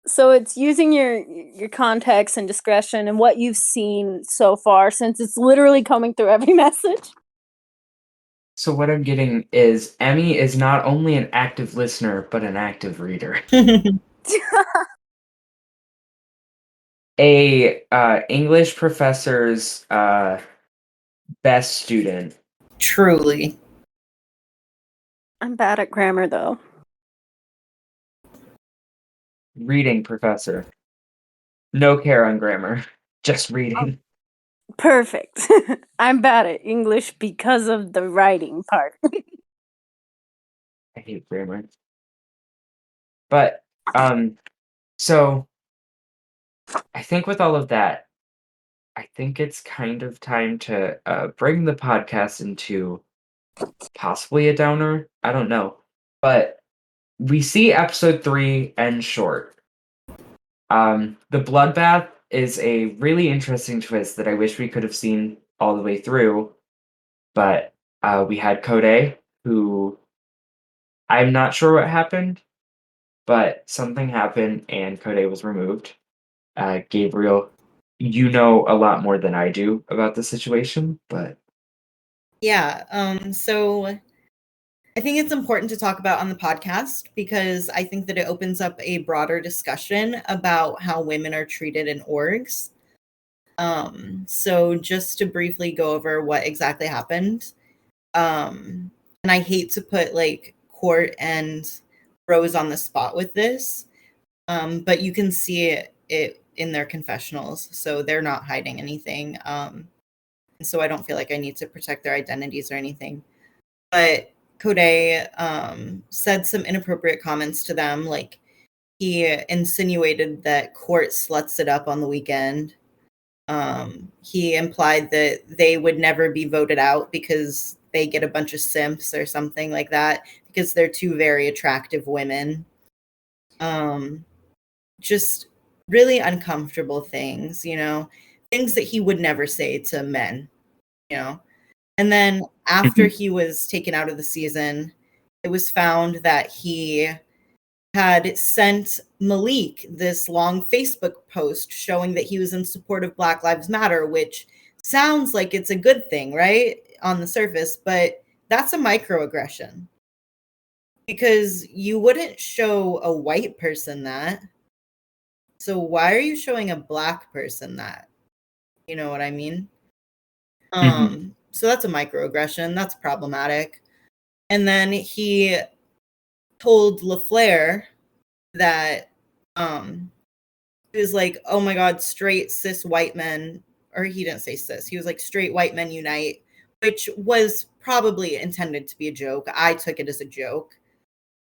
So it's using your context and discretion and what you've seen so far, since it's literally coming through every message. So what I'm getting is Emmy is not only an active listener, but an active reader. A English professor's best student. Truly. I'm bad at grammar though. Reading professor. No care on grammar. Just reading. perfect. I'm bad at English because of the writing part. I hate grammar. But so I think with all of that, I think it's kind of time to bring the podcast into possibly a downer. I don't know. But we see episode 3 end short. The bloodbath is a really interesting twist that I wish we could have seen all the way through. But we had Kode, who I'm not sure what happened, but something happened and Kode was removed. Gabriel, you know a lot more than I do about the situation, but Yeah. So I think it's important to talk about on the podcast because I think that it opens up a broader discussion about how women are treated in orgs. So just to briefly go over what exactly happened. And I hate to put like Court and Rose on the spot with this. But you can see it in their confessionals. So they're not hiding anything. So I don't feel like I need to protect their identities or anything. But Kode said some inappropriate comments to them. Like he insinuated that Court sluts it up on the weekend. He implied that they would never be voted out because they get a bunch of simps or something like that because they're two very attractive women. Just really uncomfortable things, things that he would never say to men, you know. And then after he was taken out of the season, it was found that he had sent Malik this long Facebook post showing that he was in support of Black Lives Matter, which sounds like it's a good thing, right? On the surface, but that's a microaggression. Because you wouldn't show a white person that. So why are you showing a Black person that? You know what I mean? So that's a microaggression. That's problematic. And then he told LaFleur that he was like, oh my God, straight cis white men, or he didn't say cis, he was like, straight white men unite, which was probably intended to be a joke. I took it as a joke,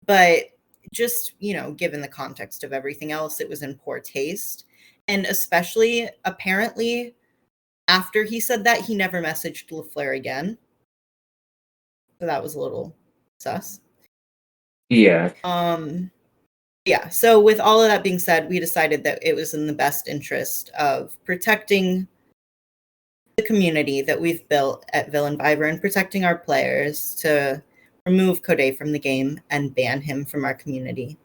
but just, given the context of everything else, it was in poor taste. And especially, apparently, after he said that, he never messaged LaFleur again. So that was a little sus. yeah. Yeah, so with all of that being said, we decided that it was in the best interest of protecting the community that we've built at Villainvivor and protecting our players to remove Kode from the game and ban him from our community.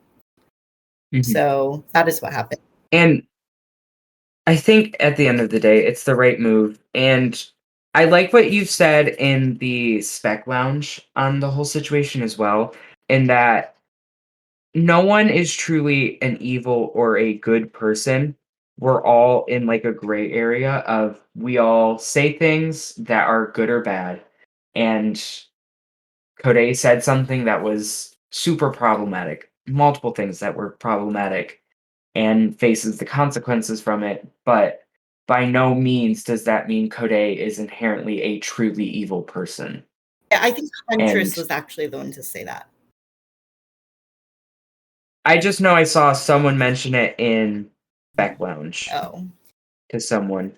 So that is what happened. And I think at the end of the day, it's the right move. And I like what you said in the spec lounge on the whole situation as well, in that no one is truly an evil or a good person. We're all in like a gray area of we all say things that are good or bad. And Kode said something that was super problematic, multiple things that were problematic, and faces the consequences from it. But by no means does that mean Kode is inherently a truly evil person. Yeah, I think Huntress And was actually the one to say that. I just know I saw someone mention it in Spec Lounge Oh. to someone.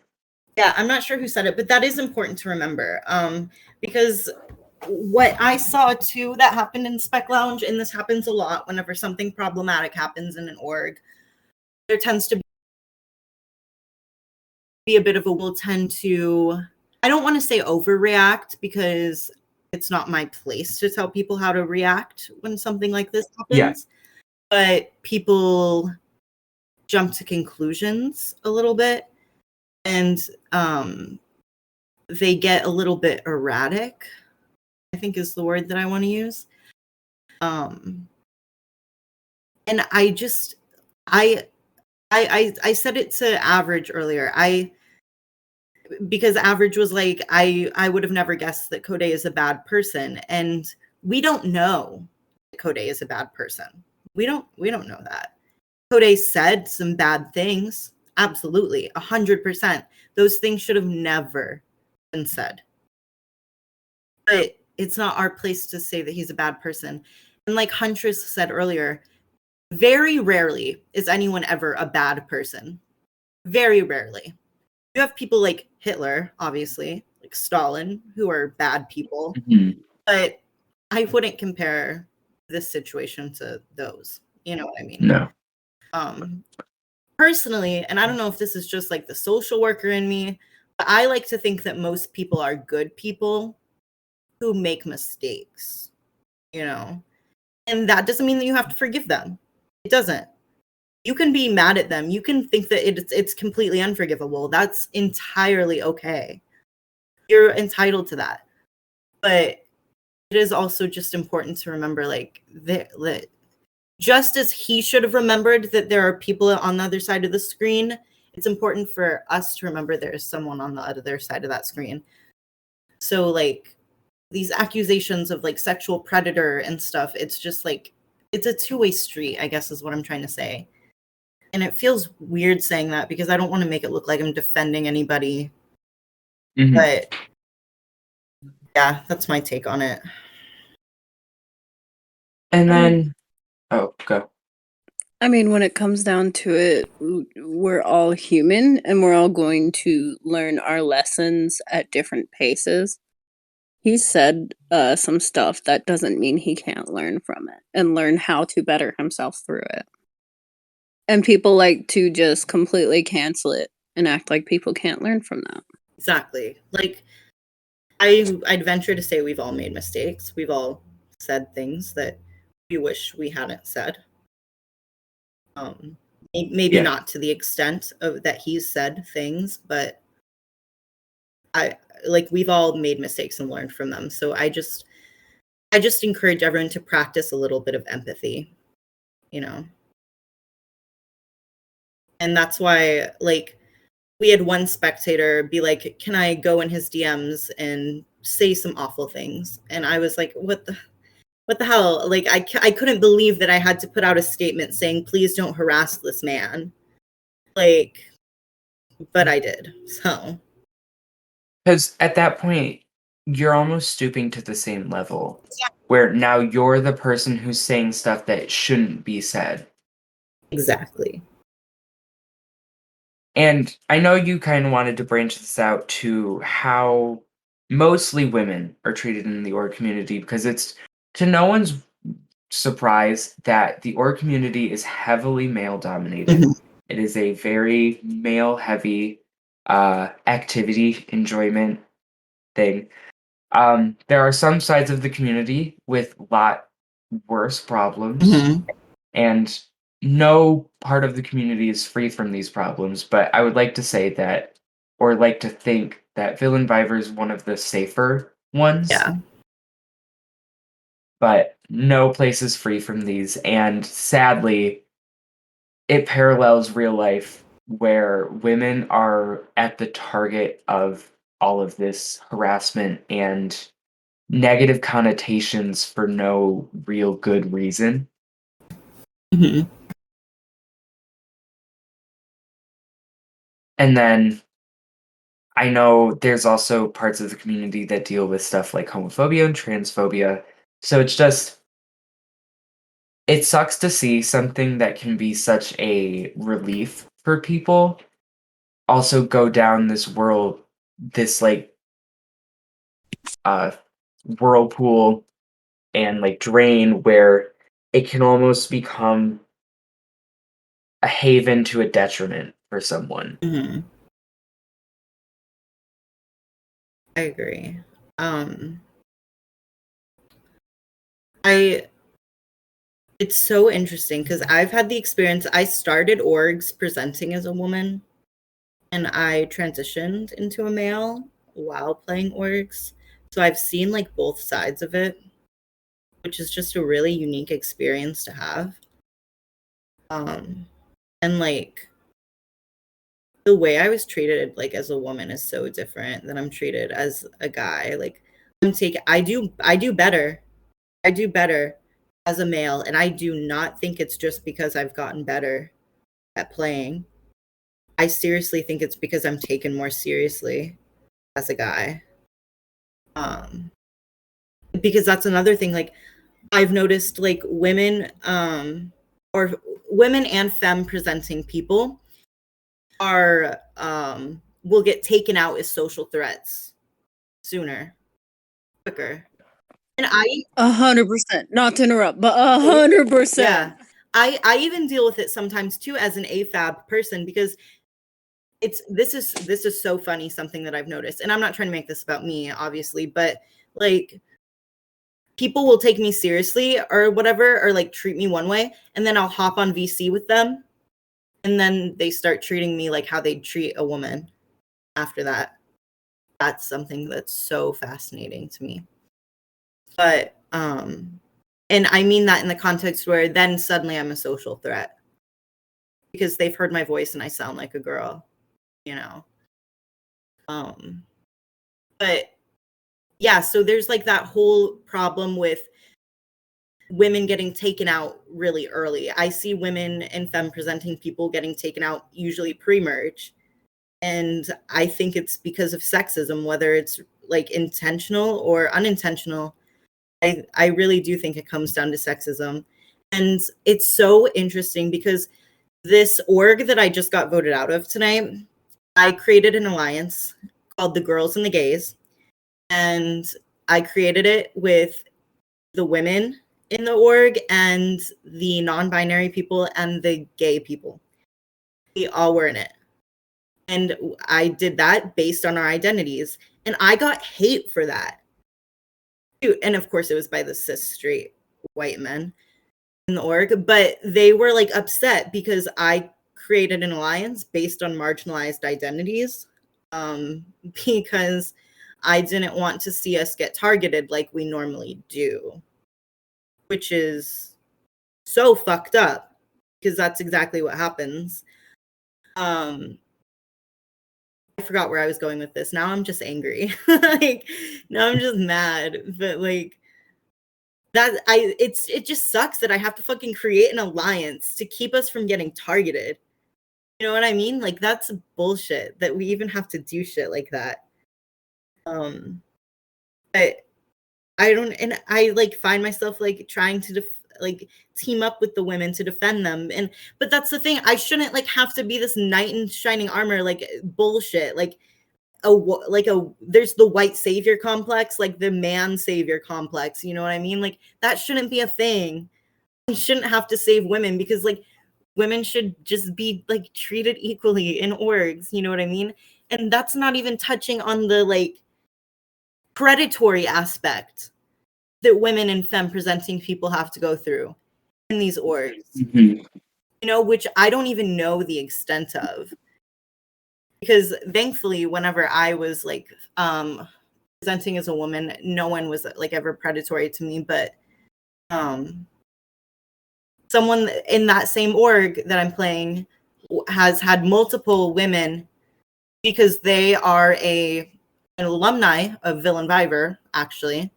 Yeah, I'm not sure who said it, but that is important to remember. Because what I saw too that happened in Spec Lounge, and this happens a lot whenever something problematic happens in an org, there tends to be a bit of a will tend to, I don't want to say overreact because it's not my place to tell people how to react when something like this happens. Yeah. But people jump to conclusions a little bit, and they get a little bit erratic, I think is the word that I want to use. And I just, I said it to Average earlier. Because Average was like, I would have never guessed that Kode is a bad person. And we don't know that Kode is a bad person. We don't know that. Kode said some bad things. Absolutely. 100%. Those things should have never been said. But it's not our place to say that he's a bad person. And like Huntress said earlier, very rarely is anyone ever a bad person. Very rarely. You have people like Hitler, obviously, like Stalin, who are bad people. Mhm. But I wouldn't compare this situation to those. You know what I mean? No. Personally, and I don't know if this is just like the social worker in me, but I like to think that most people are good people who make mistakes, you know? And that doesn't mean that you have to forgive them. It doesn't. You can be mad at them. You can think that it's completely unforgivable. That's entirely okay. You're entitled to that. But it is also just important to remember, like, that just as he should have remembered that there are people on the other side of the screen, it's important for us to remember there is someone on the other side of that screen. So, like, these accusations of, like, sexual predator and stuff, it's just, like, it's a two-way street, I guess is what I'm trying to say. And it feels weird saying that because I don't want to make it look like I'm defending anybody. Mhm. But, yeah, that's my take on it. And then, oh, go. I mean, when it comes down to it, we're all human and we're all going to learn our lessons at different paces. He said some stuff that doesn't mean he can't learn from it and learn how to better himself through it. And people like to just completely cancel it and act like people can't learn from that. Exactly. Like, I'd venture to say we've all made mistakes. We've all said things that we wish we hadn't said. Maybe Yeah. not to the extent of that he's said things, but we've all made mistakes and learned from them. So I just encourage everyone to practice a little bit of empathy, you know. And that's why, like, we had one spectator be like, "Can I go in his DMs and say some awful things?" And I was like, what the hell? Like, I couldn't believe that I had to put out a statement saying, "Please don't harass this man." Like, but I did. So, Because at that point, you're almost stooping to the same level where now you're the person who's saying stuff that shouldn't be said. exactly. And I know you kind of wanted to branch this out to how mostly women are treated in the org community because it's to no one's surprise that the org community is heavily male dominated. Mhm. It is a very male heavy activity enjoyment thing. There are some sides of the community with a lot worse problems, Mhm. and no part of the community is free from these problems. But I would like to say that, or like to think that Villainvivor is one of the safer ones. Yeah. But no place is free from these, and sadly, it parallels real life where women are at the target of all of this harassment and negative connotations for no real good reason. Mhm. And then I know there's also parts of the community that deal with stuff like homophobia and transphobia. So it's just, it sucks to see something that can be such a relief for people also go down this world, this like uh whirlpool and like drain where it can almost become a haven to a detriment for someone. Mhm. I agree. Um, I It's so interesting because I've had the experience. I started orgs presenting as a woman, and I transitioned into a male while playing orgs. So I've seen like both sides of it, which is just a really unique experience to have. Um, and like the way I was treated like as a woman is so different than I'm treated as a guy. Like I do better. I do better as a male, and I do not think it's just because I've gotten better at playing. I seriously think it's because I'm taken more seriously as a guy. Because that's another thing, like, I've noticed, like, women, or women and femme presenting people are, will get taken out as social threats sooner, quicker. And I 100%. Not to interrupt, but yeah, 100%. I even deal with it sometimes too as an AFAB person, because this is so funny, something that I've noticed, and I'm not trying to make this about me, obviously, but like people will take me seriously or whatever, or like treat me one way, and then I'll hop on VC with them, and then they start treating me like how they'd treat a woman after that. That's something that's so fascinating to me. But and I mean that in the context where then suddenly I'm a social threat because they've heard my voice and I sound like a girl, you know. But yeah, so there's like that whole problem with women getting taken out really early. I see women and femme presenting people getting taken out usually pre-merge. And I think it's because of sexism, whether it's like intentional or unintentional. I really do think it comes down to sexism. And it's so interesting because this org that I just got voted out of tonight, I created an alliance called the Girls and the Gays. And I created it with the women in the org and the non-binary people and the gay people. We all were in it. And I did that based on our identities. And I got hate for that. And of course, it was by the cis straight white men in the org. But they were like upset because I created an alliance based on marginalized identities, because I didn't want to see us get targeted like we normally do, which is so fucked up because that's exactly what happens. I forgot where I was going with this. Now I'm just angry. Like now I'm just mad. But like it just sucks that I have to fucking create an alliance to keep us from getting targeted. You know what I mean? Like that's bullshit that we even have to do shit like that. But I don't, and I like find myself like trying to like team up with the women to defend them, and but that's the thing. I shouldn't like have to be this knight in shining armor, like bullshit. Like there's the white savior complex, like the man savior complex. You know what I mean? Like that shouldn't be a thing. We shouldn't have to save women because like women should just be like treated equally in orgs. You know what I mean? And that's not even touching on the like predatory aspect that women and femme presenting people have to go through in these orgs, you know, which I don't even know the extent of. Because thankfully, whenever I was like presenting as a woman, no one was like ever predatory to me. But someone in that same org that I'm playing has had multiple women because they are an alumni of Villainvivor, actually.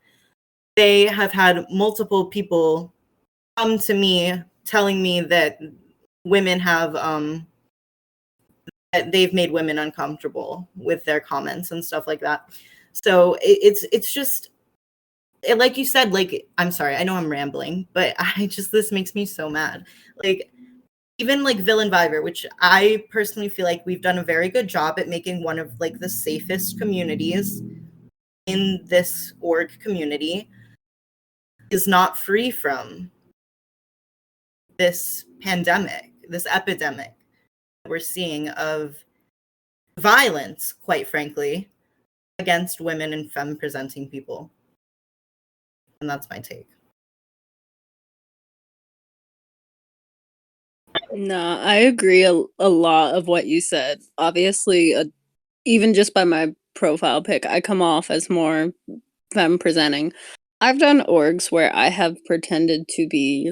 They have had multiple people come to me telling me that women have that they've made women uncomfortable with their comments and stuff like that. So it's just like you said, like I'm sorry, I know I'm rambling, but this makes me so mad. Like even like Villainvivor, which I personally feel like we've done a very good job at making one of like the safest communities in this org community, is not free from this pandemic, this epidemic that we're seeing of violence, quite frankly, against women and femme presenting people. And that's my take. No, I agree a lot of what you said. Obviously, even just by my profile pic, I come off as more femme presenting. I've done orgs where I have pretended to be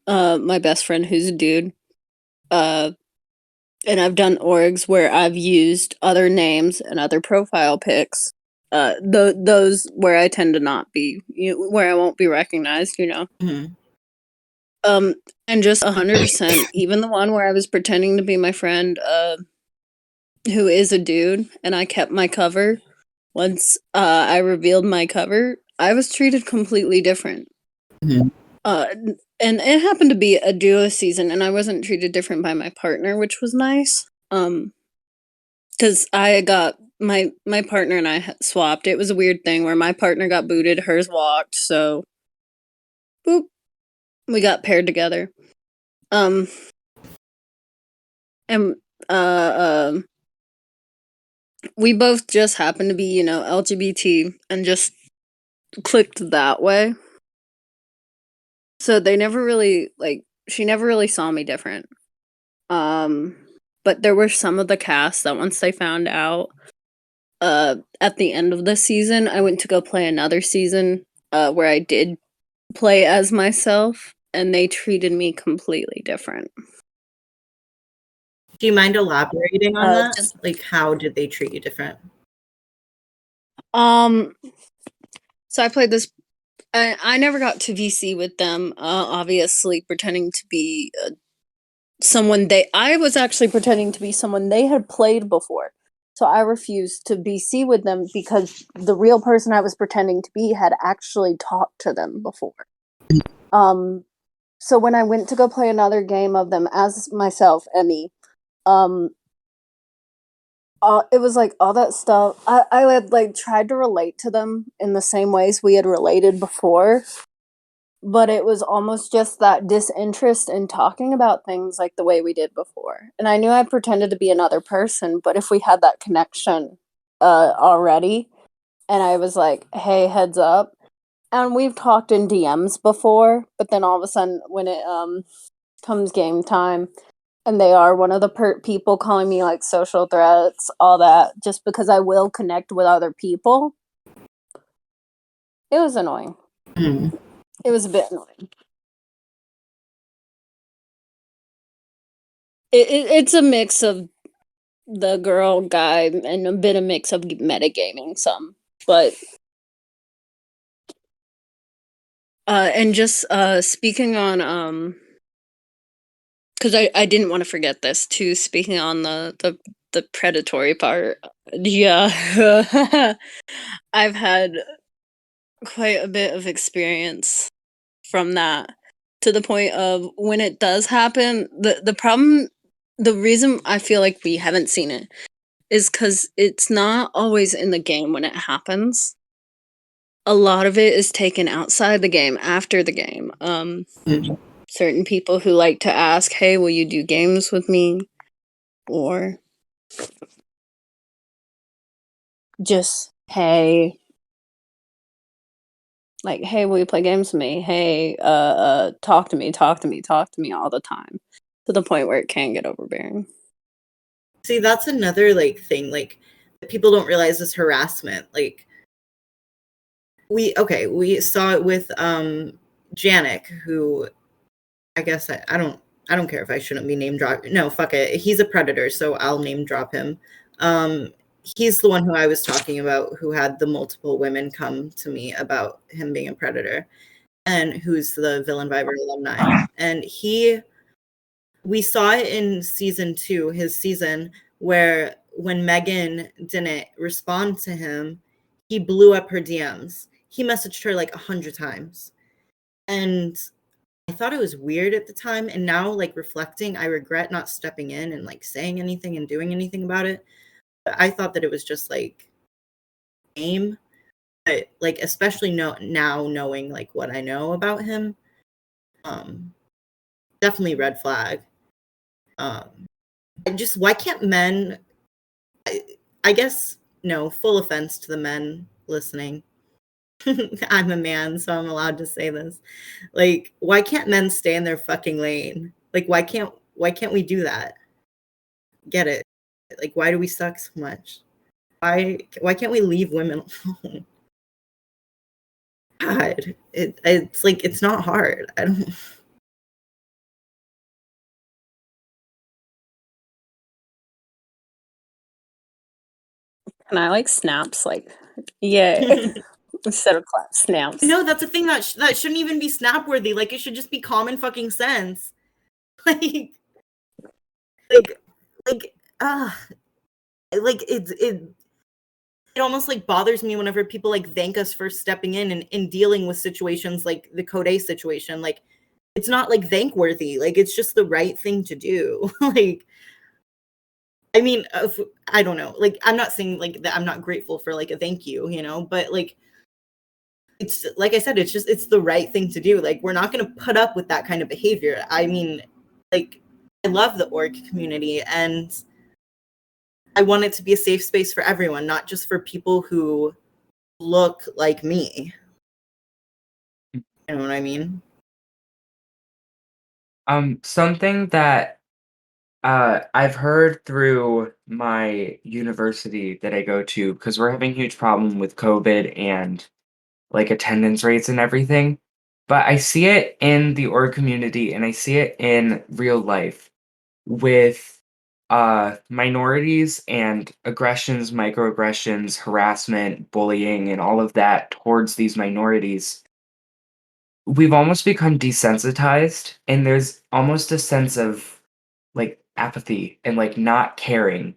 my best friend who's a dude. And I've done orgs where I've used other names and other profile pics. Those where I tend to not be, where I won't be recognized, you know. Mm-hmm. And just 100%, even the one where I was pretending to be my friend, who is a dude, and I kept my cover. Once I revealed my cover, I was treated completely different. Mhm. And it happened to be a duo season, and I wasn't treated different by my partner, which was nice. Because I got my partner and I swapped. It was a weird thing where my partner got booted, hers walked, so boop, we got paired together. And we both just happened to be, LGBT and just clicked that way. So they never really she never really saw me different. But there were some of the cast that once they found out, at the end of the season, I went to go play another season, where I did play as myself, and they treated me completely different. Do you mind elaborating on that? Just Like, how did they treat you different? So I played this. I never got to VC with them. Obviously, pretending to be someone I was actually pretending to be someone they had played before. So I refused to VC with them because the real person I was pretending to be had actually talked to them before. So when I went to go play another game of them as myself, Emmy, it was like all that stuff. I had tried to relate to them in the same ways we had related before, but it was almost just that disinterest in talking about things like the way we did before. And I knew I pretended to be another person, but if we had that connection already, and I was like, "Hey, heads up," and we've talked in DMs before, but then all of a sudden when it comes game time, and they are one of the people calling me social threats, all that, just because I will connect with other people. It was annoying. Mm. It was a bit annoying. It's a mix of the girl guy and a bit of mix of metagaming some, but and just speaking on because I didn't want to forget this too, speaking on the predatory part. Yeah. I've had quite a bit of experience from that, to the point of when it does happen, the reason I feel like we haven't seen it is because it's not always in the game when it happens. A lot of it is taken outside the game, after the game. Mm. Certain people who like to ask, "Hey, will you do games with me?" Or just, "Hey, hey, will you play games with me? Hey, talk to me, talk to me, talk to me all the time," to the point where it can get overbearing. See, that's another thing that people don't realize is harassment. We saw it with Janik, who I guess I don't care if I shouldn't be name drop. No, fuck it. He's a predator, so I'll name drop him. He's the one who I was talking about, who had the multiple women come to me about him being a predator, and who's the Villainvivor alumni. And we saw it in season 2, his season, where when Megan didn't respond to him, he blew up her DMs. He messaged her 100 times. And I thought it was weird at the time, and now reflecting, I regret not stepping in and saying anything and doing anything about it. But I thought that it was just game, but especially now knowing what I know about him, definitely red flag. Just why can't men? I guess no. Full offense to the men listening. I'm a man, so I'm allowed to say this. Why can't men stay in their fucking lane? Why can't we do that? Get it? Why do we suck so much? Why can't we leave women alone? God, it's it's not hard. I don't. And I snaps, yeah. instead of clap snaps. No, that's a thing that shouldn't even be snap worthy. Like, it should just be common fucking sense. Like, like, like, like it almost like bothers me whenever people like thank us for stepping in and dealing with situations like the Code A situation. Like, it's not like thankworthy. Like, it's just the right thing to do. Like, I mean, I don't know. Like, I'm not saying like that I'm not grateful for like a thank you, you know, but like, it's like I said, it's the right thing to do. Like, we're not going to put up with that kind of behavior. I mean, like, I love the org community, and I want it to be a safe space for everyone, not just for people who look like me. You know what I mean? Something that I've heard through my university that I go to, because we're having a huge problem with COVID and like attendance rates and everything. But I see it in the org community and I see it in real life with minorities and aggressions, microaggressions, harassment, bullying, and all of that towards these minorities. We've almost become desensitized, and there's almost a sense of like apathy and like not caring.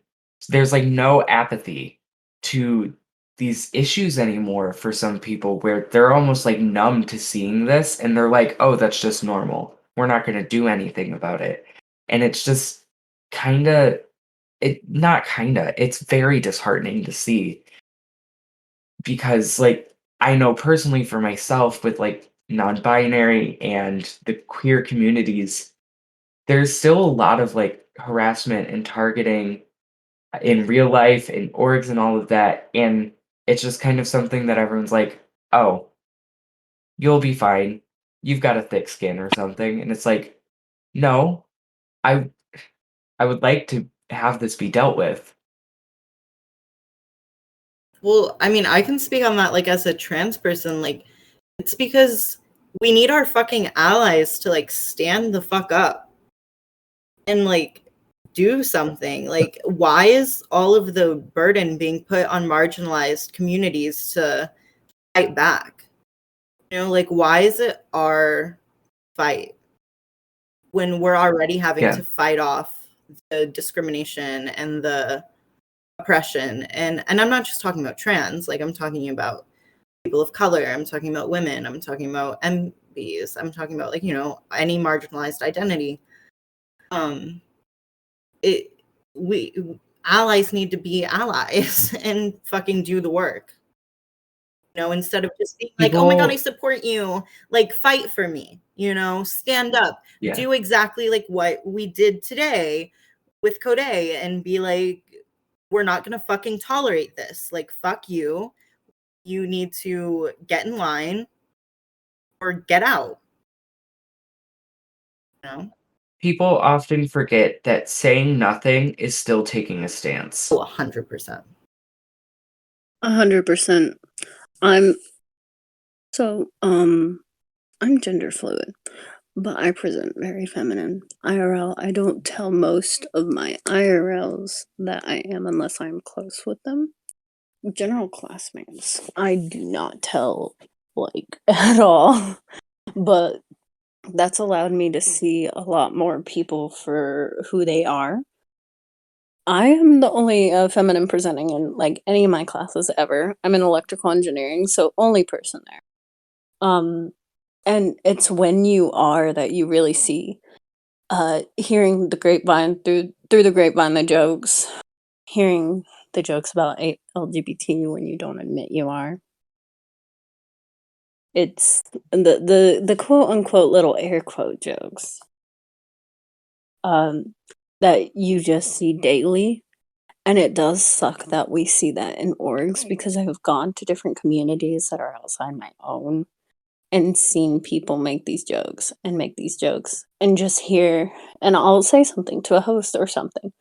There's like no apathy to these issues anymore for some people where they're almost like numb to seeing this and they're like, oh, that's just normal. We're not going to do anything about it. And it's just kind of, not kind of, it's very disheartening to see because like I know personally for myself with like non-binary and the queer communities, there's still a lot of like harassment and targeting in real life in orgs and all of that. And it's just kind of something that everyone's like, oh, you'll be fine. You've got a thick skin or something. And it's like, no, I I would like to have this be dealt with. Well, I mean, I can speak on that like as a trans person. Like, it's because we need our fucking allies to like stand the fuck up and like do something. Like, why is all of the burden being put on marginalized communities to fight back? You know, like, why is it our fight when we're already having Yeah. to fight off the discrimination and the oppression? And I'm not just talking about trans, like I'm talking about people of color, I'm talking about women, I'm talking about MBs, I'm talking about like, you know, any marginalized identity. Um it we allies need to be allies and fucking do the work. You know, instead of just being like, oh my God, I People, support you, like fight for me, you know, stand up, yeah. do exactly like what we did today with Code A and be like, we're not gonna fucking tolerate this. Like, fuck you. You need to get in line or get out. You know? People often forget that saying nothing is still taking a stance. Oh, 100%. 100%. I'm so I'm gender fluid, but I present very feminine. IRL, I don't tell most of my IRLs that I am unless I'm close with them. General classmates, I do not tell like at all. But that's allowed me to see a lot more people for who they are. I am the only feminine presenting in like any of my classes ever. I'm in electrical engineering, so only person there. And it's when you are that you really see hearing the grapevine through the grapevine the jokes, hearing the jokes about LGBT when you don't admit you are. It's the quote unquote little air quote jokes um that you just see daily. And it does suck that we see that in orgs because I've gone to different communities that are outside my own and seen people make these jokes and make these jokes and just hear, and I'll say something to a host or something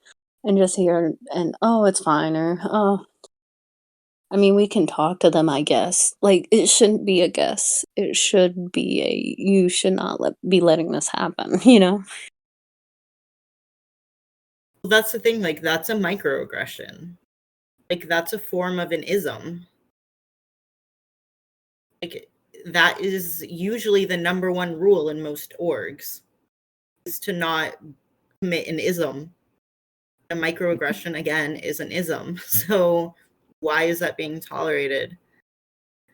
and just hear, and oh, it's fine, or oh, I mean, we can talk to them, I guess. Like, it shouldn't be a guess. It should be you should not be letting this happen, you know? Well, that's the thing. Like, that's a microaggression. Like, that's a form of an ism. Like, that is usually the number one rule in most orgs, is to not commit an ism. A microaggression, again, is an ism. So why is that being tolerated?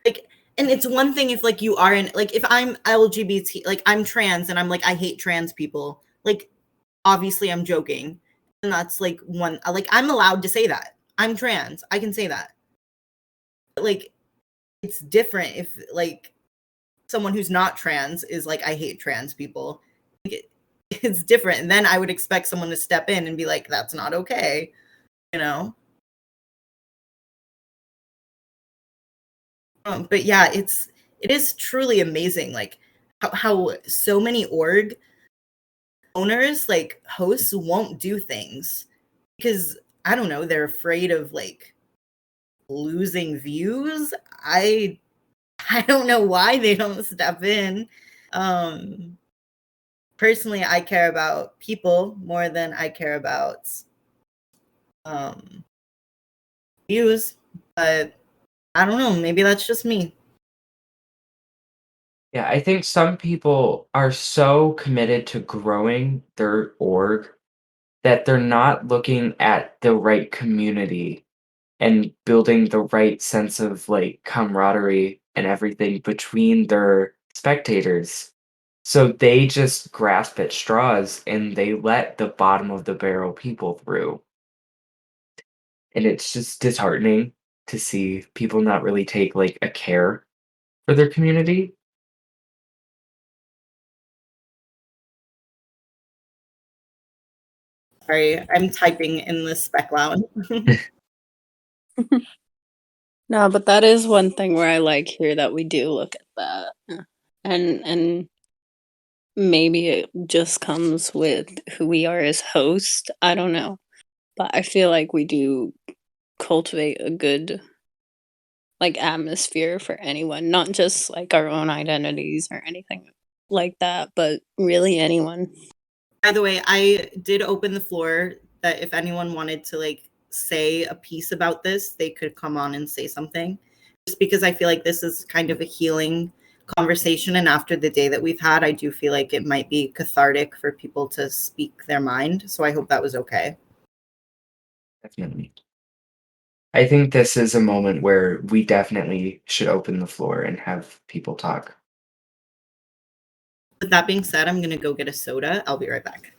Like, and it's one thing if like you aren't, like, if I'm LGBT, like I'm trans and I'm like, I hate trans people, like obviously I'm joking. And that's like one, like I'm allowed to say that. I'm trans. I can say that. But, like, it's different if like someone who's not trans is like, I hate trans people. Like, it's different. And then I would expect someone to step in and be like, that's not okay, you know? But yeah, it is truly amazing, like how so many org owners, like hosts, won't do things because I don't know, they're afraid of like losing views. I don't know why they don't step in. Personally, I care about people more than I care about views, but I don't know, maybe that's just me. Yeah, I think some people are so committed to growing their org that they're not looking at the right community and building the right sense of like camaraderie and everything between their spectators. So they just grasp at straws and they let the bottom of the barrel people through. And it's just disheartening to see people not really take like a care for their community. Sorry, I'm typing in the spec lounge. No, but that is one thing where I like here that we do look at that. And maybe it just comes with who we are as hosts. I don't know. But I feel like we do cultivate a good like atmosphere for anyone, not just like our own identities or anything like that, but really anyone. By the way, I did open the floor that if anyone wanted to like say a piece about this, they could come on and say something. Just because I feel like this is kind of a healing conversation, and after the day that we've had, I do feel like it might be cathartic for people to speak their mind. So I hope that was okay. Definitely. I think this is a moment where we definitely should open the floor and have people talk. With that being said, I'm gonna go get a soda. I'll be right back.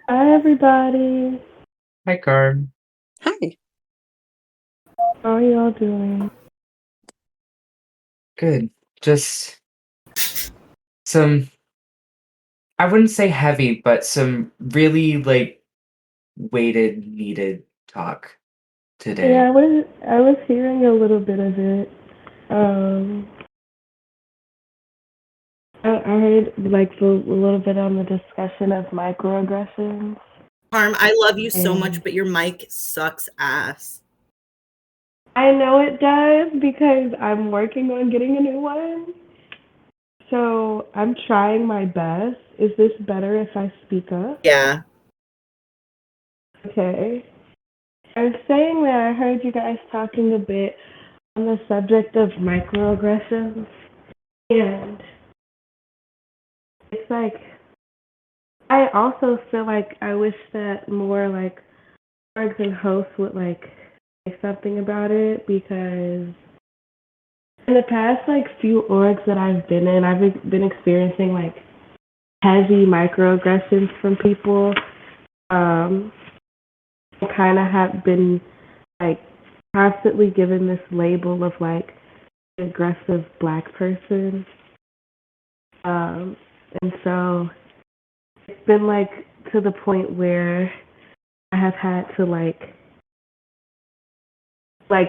Hi, everybody. Hi, Carm. Hi. How are y'all doing? Good. Just some, I wouldn't say heavy, but some really like weighted, needed talk today. Yeah, I was hearing a little bit of it. I heard like a little bit on the discussion of microaggressions. Harm, I love you so much, And but your mic sucks ass. I know it does because I'm working on getting a new one. So I'm trying my best. Is this better if I speak up? Yeah. Okay. I was saying that I heard you guys talking a bit on the subject of microaggressions. And it's like, I also feel like I wish that more like orgs and hosts would like say something about it, because in the past like few orgs that I've been in, I've been experiencing like heavy microaggressions from people. Kind of have been like constantly given this label of like aggressive black person. And so it's been like to the point where I have had to like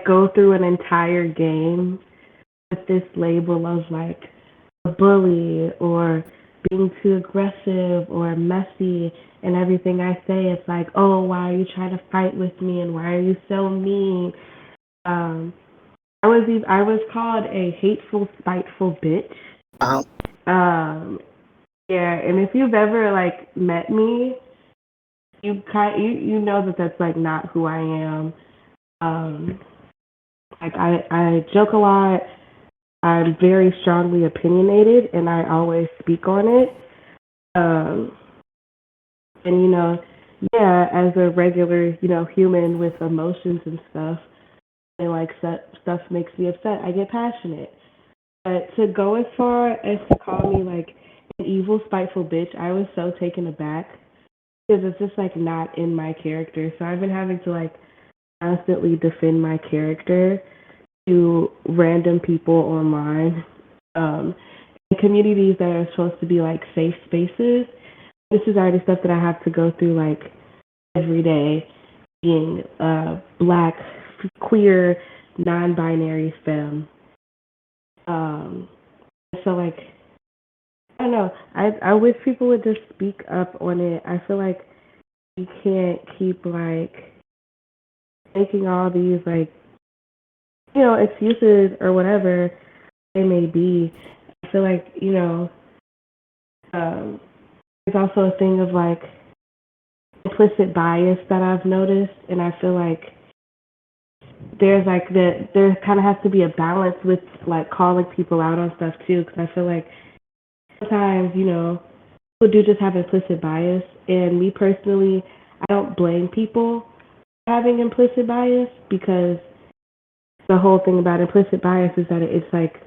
go through an entire game with this label of like a bully or being too aggressive or messy, and everything I say it's like, oh, why are you trying to fight with me and why are you so mean? I was called a hateful, spiteful bitch. Wow. Yeah, and if you've ever like met me, you know that that's like not who I am. Like I joke a lot. I'm very strongly opinionated, and I always speak on it. Um, and yeah, as a regular, human with emotions and stuff, and like stuff makes me upset. I get passionate. But to go as far as to call me like an evil, spiteful bitch, I was so taken aback because it's just like not in my character. So I've been having to like constantly defend my character to random people online, in communities that are supposed to be like safe spaces. This is already stuff that I have to go through like every day, being black, queer, non-binary femme. Um, so like I don't know. I wish people would just speak up on it. I feel like you can't keep like making all these like excuses or whatever they may be. I feel like um, there's also a thing of like implicit bias that I've noticed, and I feel like there's like there kind of has to be a balance with like calling people out on stuff too, because I feel like sometimes people do just have implicit bias, and me personally, I don't blame people for having implicit bias because the whole thing about implicit bias is that it's like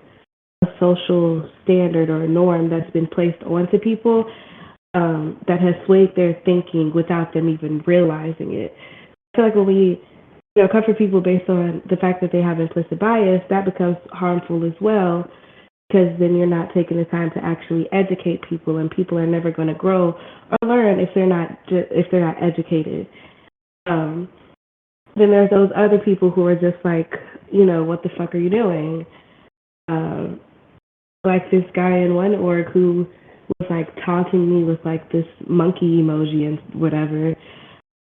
a social standard or a norm that's been placed onto people, that has swayed their thinking without them even realizing it. I feel like when we come for people based on the fact that they have implicit bias, that becomes harmful as well because then you're not taking the time to actually educate people, and people are never going to grow or learn if they're not educated. Um, then there's those other people who are just like, what the fuck are you doing? Um, like this guy in one org who was like taunting me with like this monkey emoji and whatever.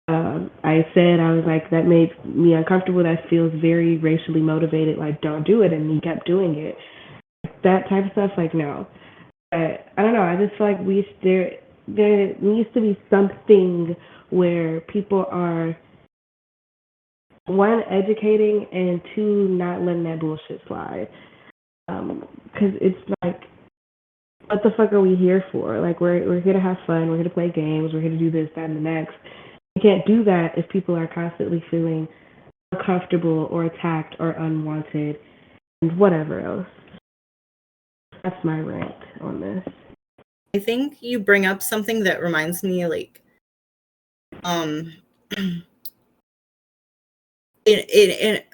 I was like, that made me uncomfortable. That feels very racially motivated. Like, don't do it. And he kept doing it. That type of stuff, like, no. But I don't know. I just feel like there needs to be something where people are, one, educating, and two, not letting that bullshit slide. Because it's like, what the fuck are we here for? Like, we're here to have fun. We're here to play games. We're here to do this, that, and the next. You can't do that if people are constantly feeling uncomfortable or attacked or unwanted and whatever else. That's my rant on this. I think you bring up something that reminds me, like,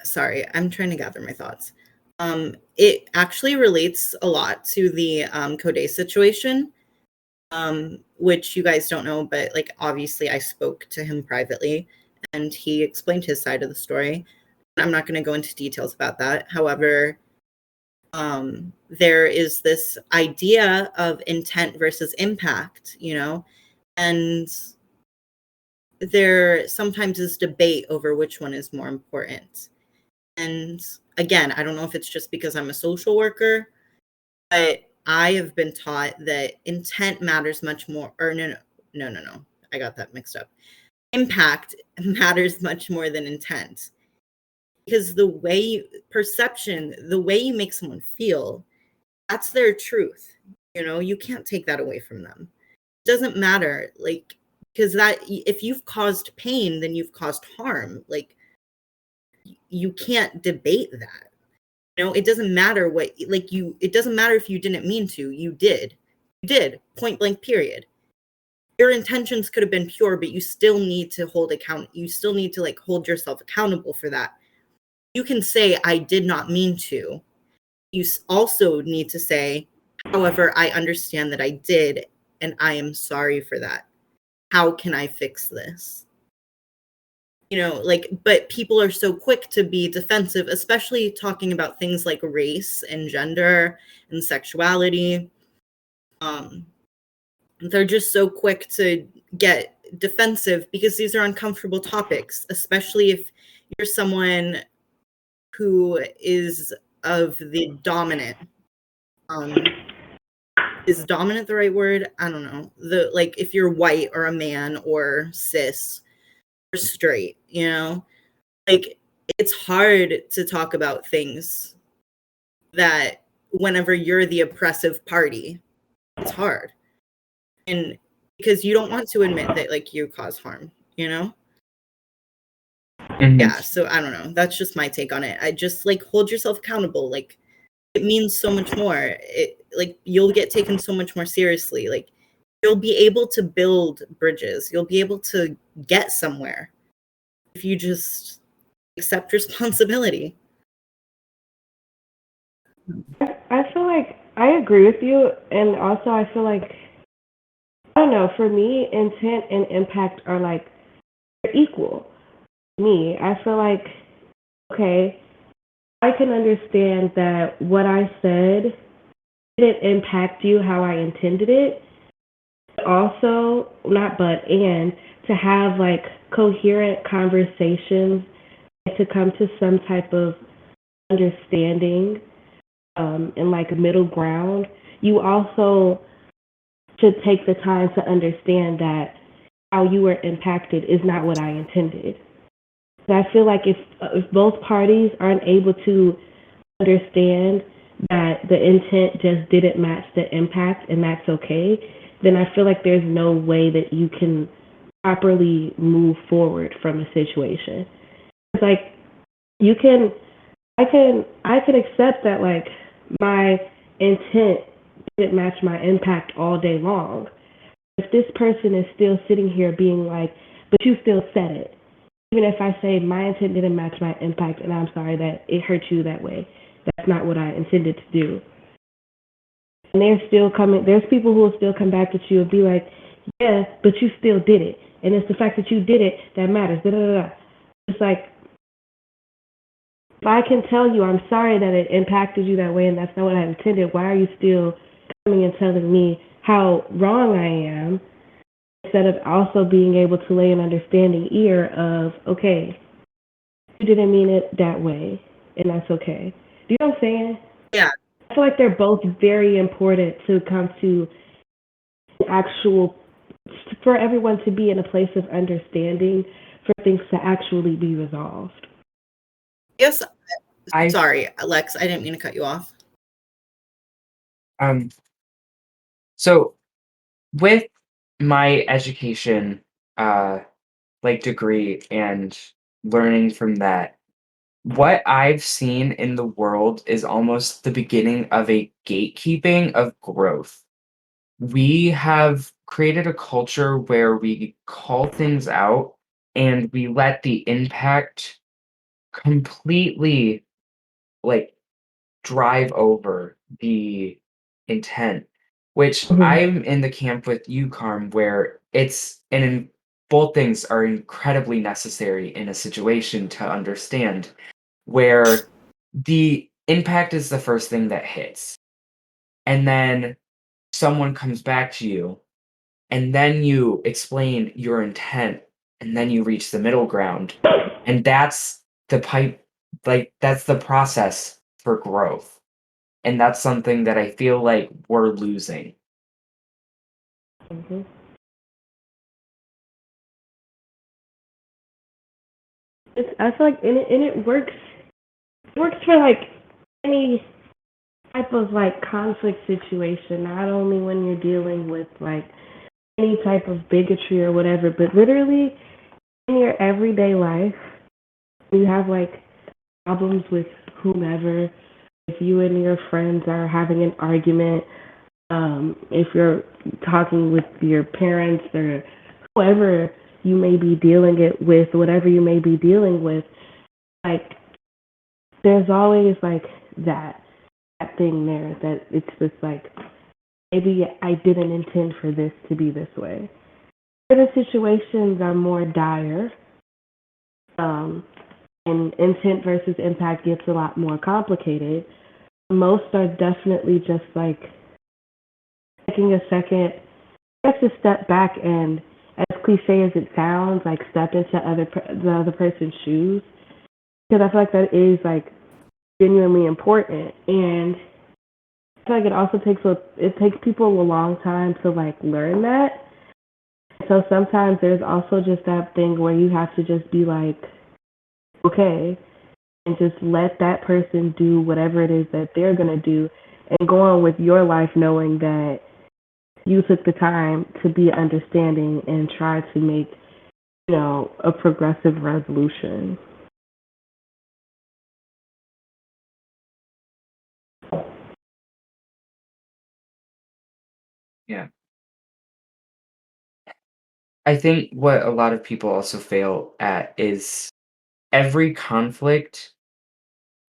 sorry, I'm trying to gather my thoughts. It actually relates a lot to the Code situation, which you guys don't know, but like obviously I spoke to him privately and he explained his side of the story. I'm not going to go into details about that. However, there is this idea of intent versus impact, and there sometimes is debate over which one is more important. And again, I don't know if it's just because I'm a social worker, but I have been taught that intent matters much more, or no. I got that mixed up. Impact matters much more than intent. Because the way you make someone feel, that's their truth. You can't take that away from them. It doesn't matter, like, because that if you've caused pain, then you've caused harm. Like, you can't debate that. It doesn't matter it doesn't matter if you didn't mean to. You did, point blank, period. Your intentions could have been pure, but you still need to hold yourself accountable for that. You can say, I did not mean to. You also need to say, however, I understand that I did, and I am sorry for that. How can I fix this? But people are so quick to be defensive, especially talking about things like race and gender and sexuality. They're just so quick to get defensive because these are uncomfortable topics, especially if you're someone who is of the dominant. Is dominant the right word? I don't know. If you're white or a man or cis or straight, like it's hard to talk about things that whenever you're the oppressive party, it's hard. And because you don't want to admit that like you cause harm, you know? Mhm. Yeah, so I don't know. That's just my take on it. I just like hold yourself accountable. Like it means so much more. It like you'll get taken so much more seriously. Like you'll be able to build bridges. You'll be able to get somewhere if you just accept responsibility. I feel like I agree with you, and also I feel like I don't know. For me, intent and impact are like they're equal. Me, I feel like okay, I can understand that what I said didn't impact you how I intended it. Also, not but and to have like coherent conversations and to come to some type of understanding and like middle ground. You also should take the time to understand that how you were impacted is not what I intended. And I feel like if both parties aren't able to understand that the intent just didn't match the impact and that's okay, then I feel like there's no way that you can properly move forward from a situation. It's like you can I can accept that like my intent didn't match my impact all day long. If this person is still sitting here being like, but you still said it. Even if I say my intent didn't match my impact and I'm sorry that it hurt you that way. That's not what I intended to do. And there's people who will still come back at you and be like, yeah, but you still did it. And it's the fact that you did it that matters. Da, da, da, da. It's like, if I can tell you I'm sorry that it impacted you that way and that's not what I intended, why are you still coming and telling me how wrong I am instead of also being able to lay an understanding ear of, okay, you didn't mean it that way and that's okay. Do you know what I'm saying? Yeah. I feel like they're both very important to come to actual, for everyone to be in a place of understanding, for things to actually be resolved. Yes. I Sorry, Alex, I didn't mean to cut you off. So with my education, like degree and learning from that, what I've seen in the world is almost the beginning of a gatekeeping of growth. We have created a culture where we call things out and we let the impact completely like drive over the intent, which Mm-hmm. I'm in the camp with you, Carm, where it's and in both things are incredibly necessary in a situation to understand where the impact is the first thing that hits. And then someone comes back to you, and then you explain your intent, and then you reach the middle ground. And that's the pipe, like, that's the process for growth. And that's something that I feel like we're losing. Mm-hmm. I feel like it works. It works for like any type of like conflict situation, not only when you're dealing with like any type of bigotry or whatever, but literally in your everyday life, you have like problems with whomever. If you and your friends are having an argument, if you're talking with your parents or whoever you may be dealing it with, whatever you may be dealing with, like there's always like that thing there that it's just like maybe I didn't intend for this to be this way. Certain situations are more dire, and intent versus impact gets a lot more complicated. Most are definitely just like taking a second, just to step back and, as cliche as it sounds, like step into the other person's shoes. Because I feel like that is like genuinely important, and I feel like it takes people a long time to like learn that. So sometimes there's also just that thing where you have to just be like, okay, and just let that person do whatever it is that they're going to do and go on with your life knowing that you took the time to be understanding and try to make, a progressive resolution. Yeah. I think what a lot of people also fail at is every conflict,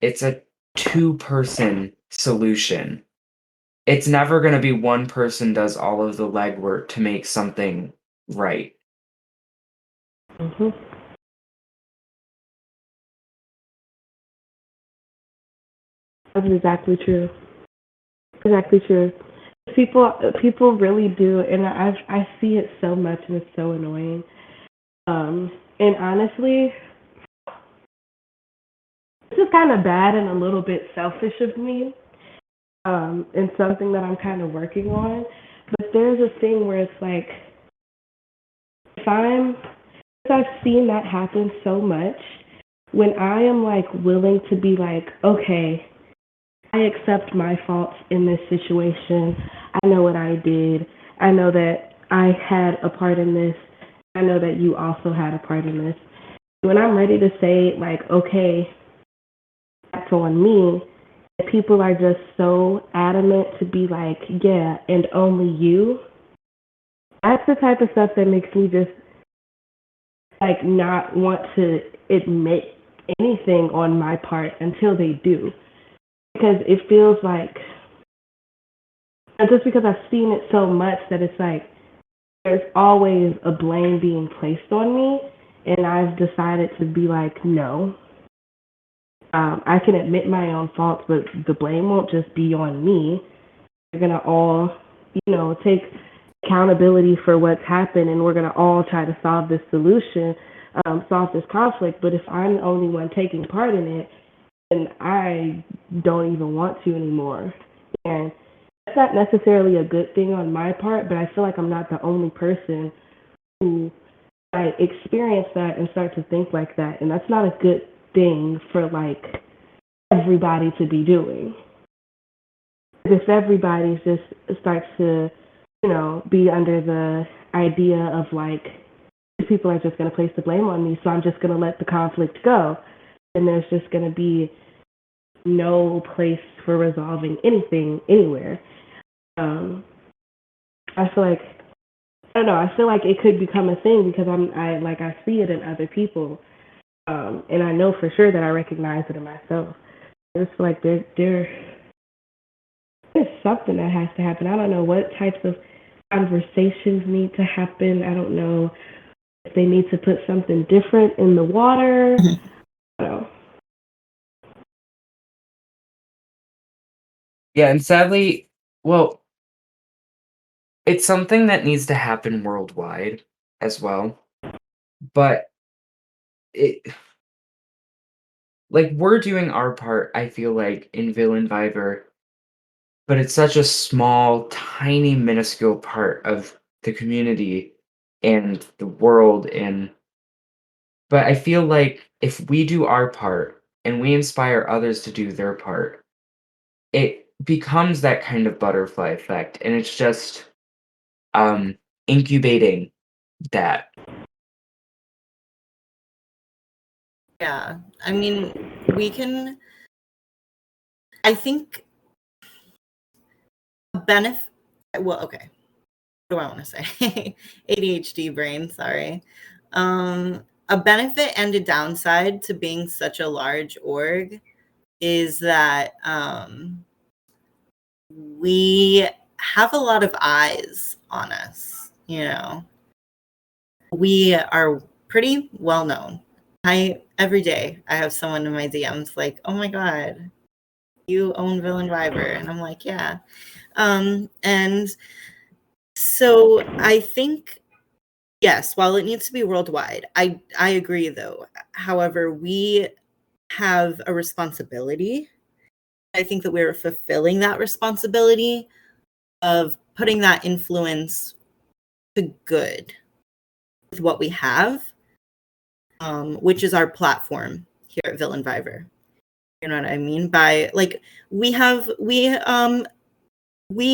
it's a two-person solution. It's never going to be one person does all of the legwork to make something right. hmm That's exactly true. Exactly true. People really do, and I see it so much, and it's so annoying. And honestly, this is kind of bad and a little bit selfish of me. And something that I'm kind of working on. But there's a thing where it's like, if I've seen that happen so much, when I am like willing to be like, okay, I accept my faults in this situation. I know what I did. I know that I had a part in this. I know that you also had a part in this. When I'm ready to say, like, okay, that's on me, people are just so adamant to be like, yeah, and only you. That's the type of stuff that makes me just like not want to admit anything on my part until they do. Because it feels like, and just because I've seen it so much that it's like there's always a blame being placed on me, and I've decided to be like, no. I can admit my own faults, but the blame won't just be on me. We're gonna all, take accountability for what's happened, and we're gonna all try to solve this solve this conflict. But if I'm the only one taking part in it, then I don't even want to anymore. And that's not necessarily a good thing on my part, but I feel like I'm not the only person who like experience that and start to think like that, and that's not a good thing for like everybody to be doing. If everybody just starts to, be under the idea of like people are just going to place the blame on me, so I'm just going to let the conflict go, and there's just going to be no place for resolving anything anywhere. I feel like I don't know. I feel like it could become a thing because I see it in other people, and I know for sure that I recognize it in myself. I just feel like there's something that has to happen. I don't know what types of conversations need to happen. I don't know if they need to put something different in the water. I don't know. Yeah, and sadly, well, it's something that needs to happen worldwide as well. But it like we're doing our part, I feel like, in Villainvivor, but it's such a small, tiny, minuscule part of the community and the world but I feel like if we do our part and we inspire others to do their part, it becomes that kind of butterfly effect, and it's just incubating that. Yeah. I mean, I think a benefit, well, okay. What do I want to say? ADHD brain, sorry. A benefit and a downside to being such a large org is that we have a lot of eyes on us, We are pretty well known. Every day I have someone in my DMs like, "Oh my god, you own Villainvivor," and I'm like, "Yeah." And so I think, yes, while it needs to be worldwide, I agree though. However, we have a responsibility. I think that we're fulfilling that responsibility of putting that influence to good with what we have, which is our platform here at Villainvivor. You know what I mean? By like we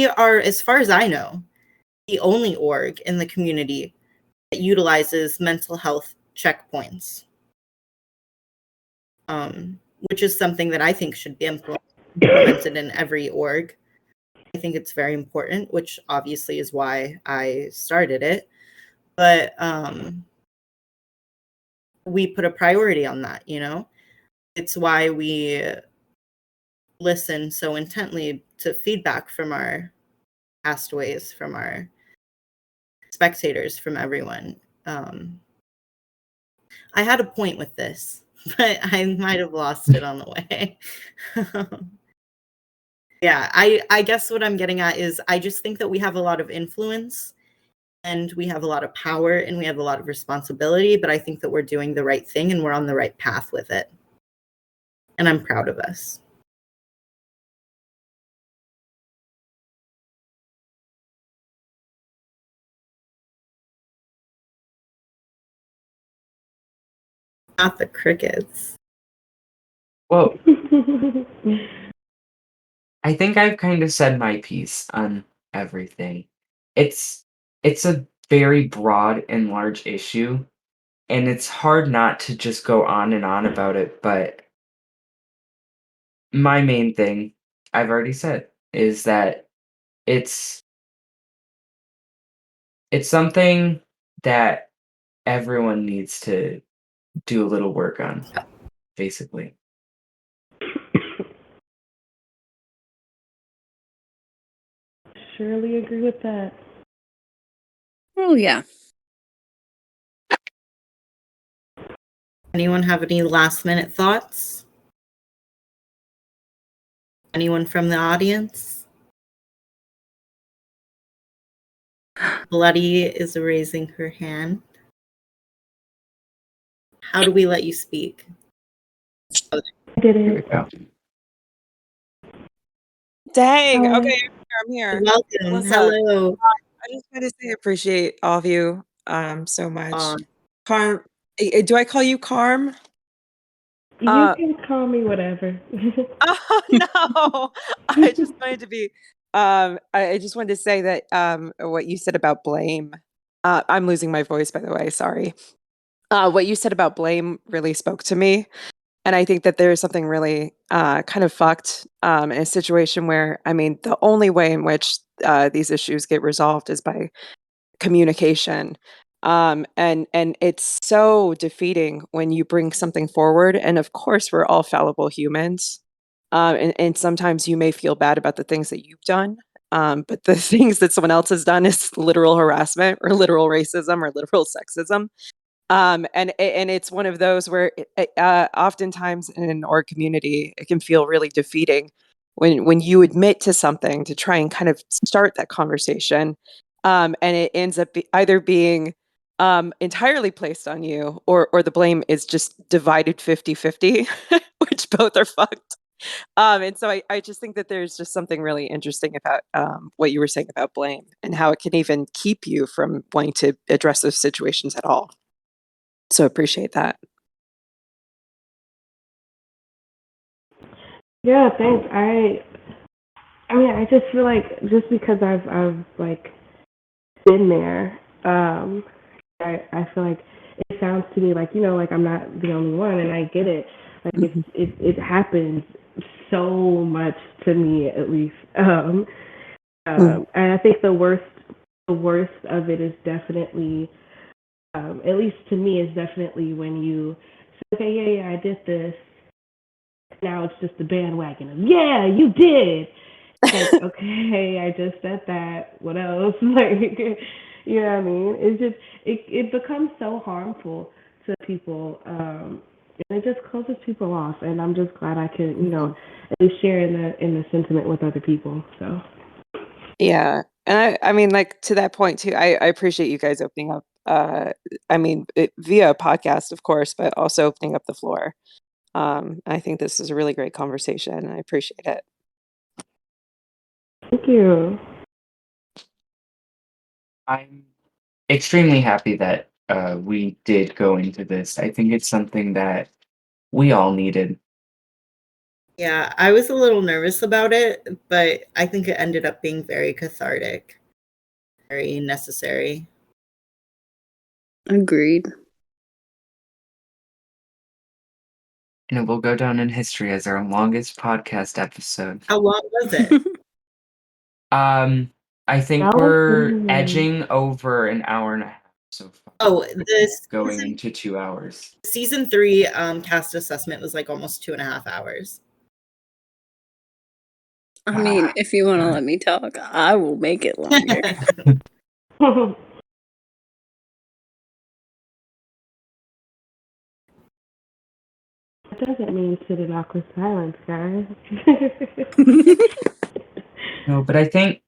are, as far as I know, the only org in the community that utilizes mental health checkpoints, which is something that I think should be implemented in every org. I think it's very important, which obviously is why I started it. But we put a priority on that, you know? It's why we listen so intently to feedback from our castaways, from our spectators, from everyone. I had a point with this, but I might have lost it on the way. Yeah, I guess what I'm getting at is I just think that we have a lot of influence and we have a lot of power and we have a lot of responsibility, but I think that we're doing the right thing and we're on the right path with it. And I'm proud of us. Not the crickets. Well, I think I've kind of said my piece on everything. It's a very broad and large issue, and it's hard not to just go on and on about it, but my main thing, I've already said, is that it's it's something that everyone needs to do a little work on, basically. Surely agree with that. Oh yeah. Anyone have any last minute thoughts? Anyone from the audience? Bloody is raising her hand. How do we let you speak? Did Here we it. go. Dang. Hi. Okay, I'm here. Welcome. What's up? Hello. I just want to say I appreciate all of you so much. Carm, do I call you Carm? You Uh, can call me whatever. Oh no. I just wanted to be I just wanted to say that what you said about blame. I'm losing my voice, by the way, sorry. What you said about blame really spoke to me. And I think that there's something really kind of fucked in a situation where, I mean, the only way in which these issues get resolved is by communication. And it's so defeating when you bring something forward. And of course, we're all fallible humans. And sometimes you may feel bad about the things that you've done. But the things that someone else has done is literal harassment or literal racism or literal sexism. And it's one of those where oftentimes in an org community, it can feel really defeating when you admit to something to try and kind of start that conversation, and it ends up either being entirely placed on you, or the blame is just divided 50-50, which both are fucked. And so I just think that there's just something really interesting about what you were saying about blame and how it can even keep you from wanting to address those situations at all. So appreciate that. Yeah, thanks. I mean, I just feel like just because I've like been there, I feel like it sounds to me like, like I'm not the only one, and I get it. Like Mhm. it happens so much to me, at least. And I think the worst of it is definitely, at least to me, is definitely when you say, okay, yeah, I did this. Now it's just the bandwagon of, yeah, you did. Like, okay, I just said that. What else? Like, you know what I mean? It's just it becomes so harmful to people, and it just closes people off. And I'm just glad I can, at least share in the sentiment with other people. So Yeah. And I mean, like to that point too, I appreciate you guys opening up, I mean, via a podcast, of course, but also opening up the floor. I think this is a really great conversation. I appreciate it. thank you. I'm extremely happy that we did go into this. I think it's something that we all needed. Yeah, I was a little nervous about it, but I think it ended up being very cathartic, very necessary. Agreed. And it will go down in history as our longest podcast episode. How long was it? I think That was we're really nice. edging over an hour and a half so far. Oh, this Going into 2 hours. season 3 cast assessment was like almost 2.5 hours. I mean, if you want to let me talk, I will make it longer. That doesn't mean sit in awkward silence, guys. No, but I think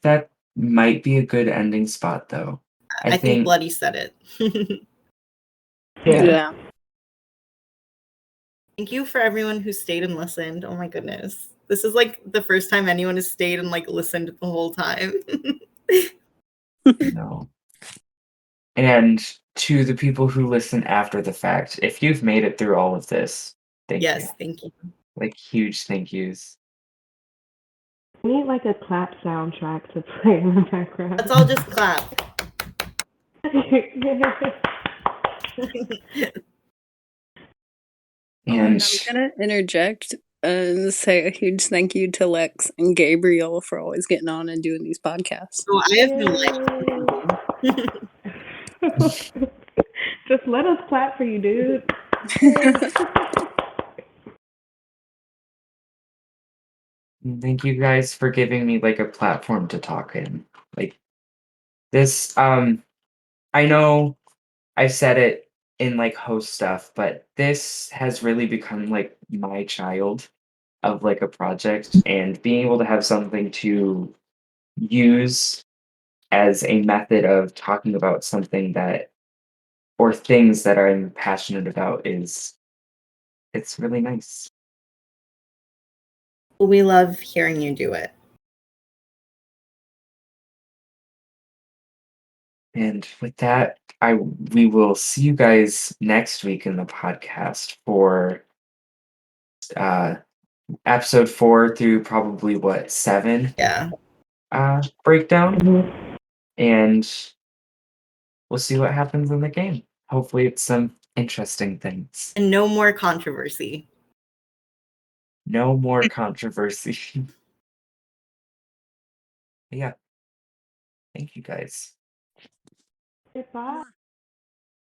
that might be a good ending spot, though. I think Bloody said it. Yeah. Thank you for everyone who stayed and listened. Oh my goodness. This is like the first time anyone has stayed and like listened the whole time. No. And to the people who listen after the fact, if you've made it through all of this, thank you. Yes, thank you. Like, huge thank yous. We need like a clap soundtrack to play in the background. Let's all just clap. And I'm gonna interject and say a huge thank you to Lex and Gabriel for always getting on and doing these podcasts. Oh, I have no life. Just let us clap for you, dude. thank you guys for giving me like a platform to talk in. Like this, I know I've said it in like host stuff, but this has really become like my child of like a project, and being able to have something to use as a method of talking about something that or things that I'm passionate about it's really nice. We love hearing you do it. And with that, we will see you guys next week in the podcast for episode 4 through probably what 7 Yeah. breakdown, and we'll see what happens in the game. Hopefully it's some interesting things. And no more controversy. No more controversy. Yeah. Thank you guys. Goodbye.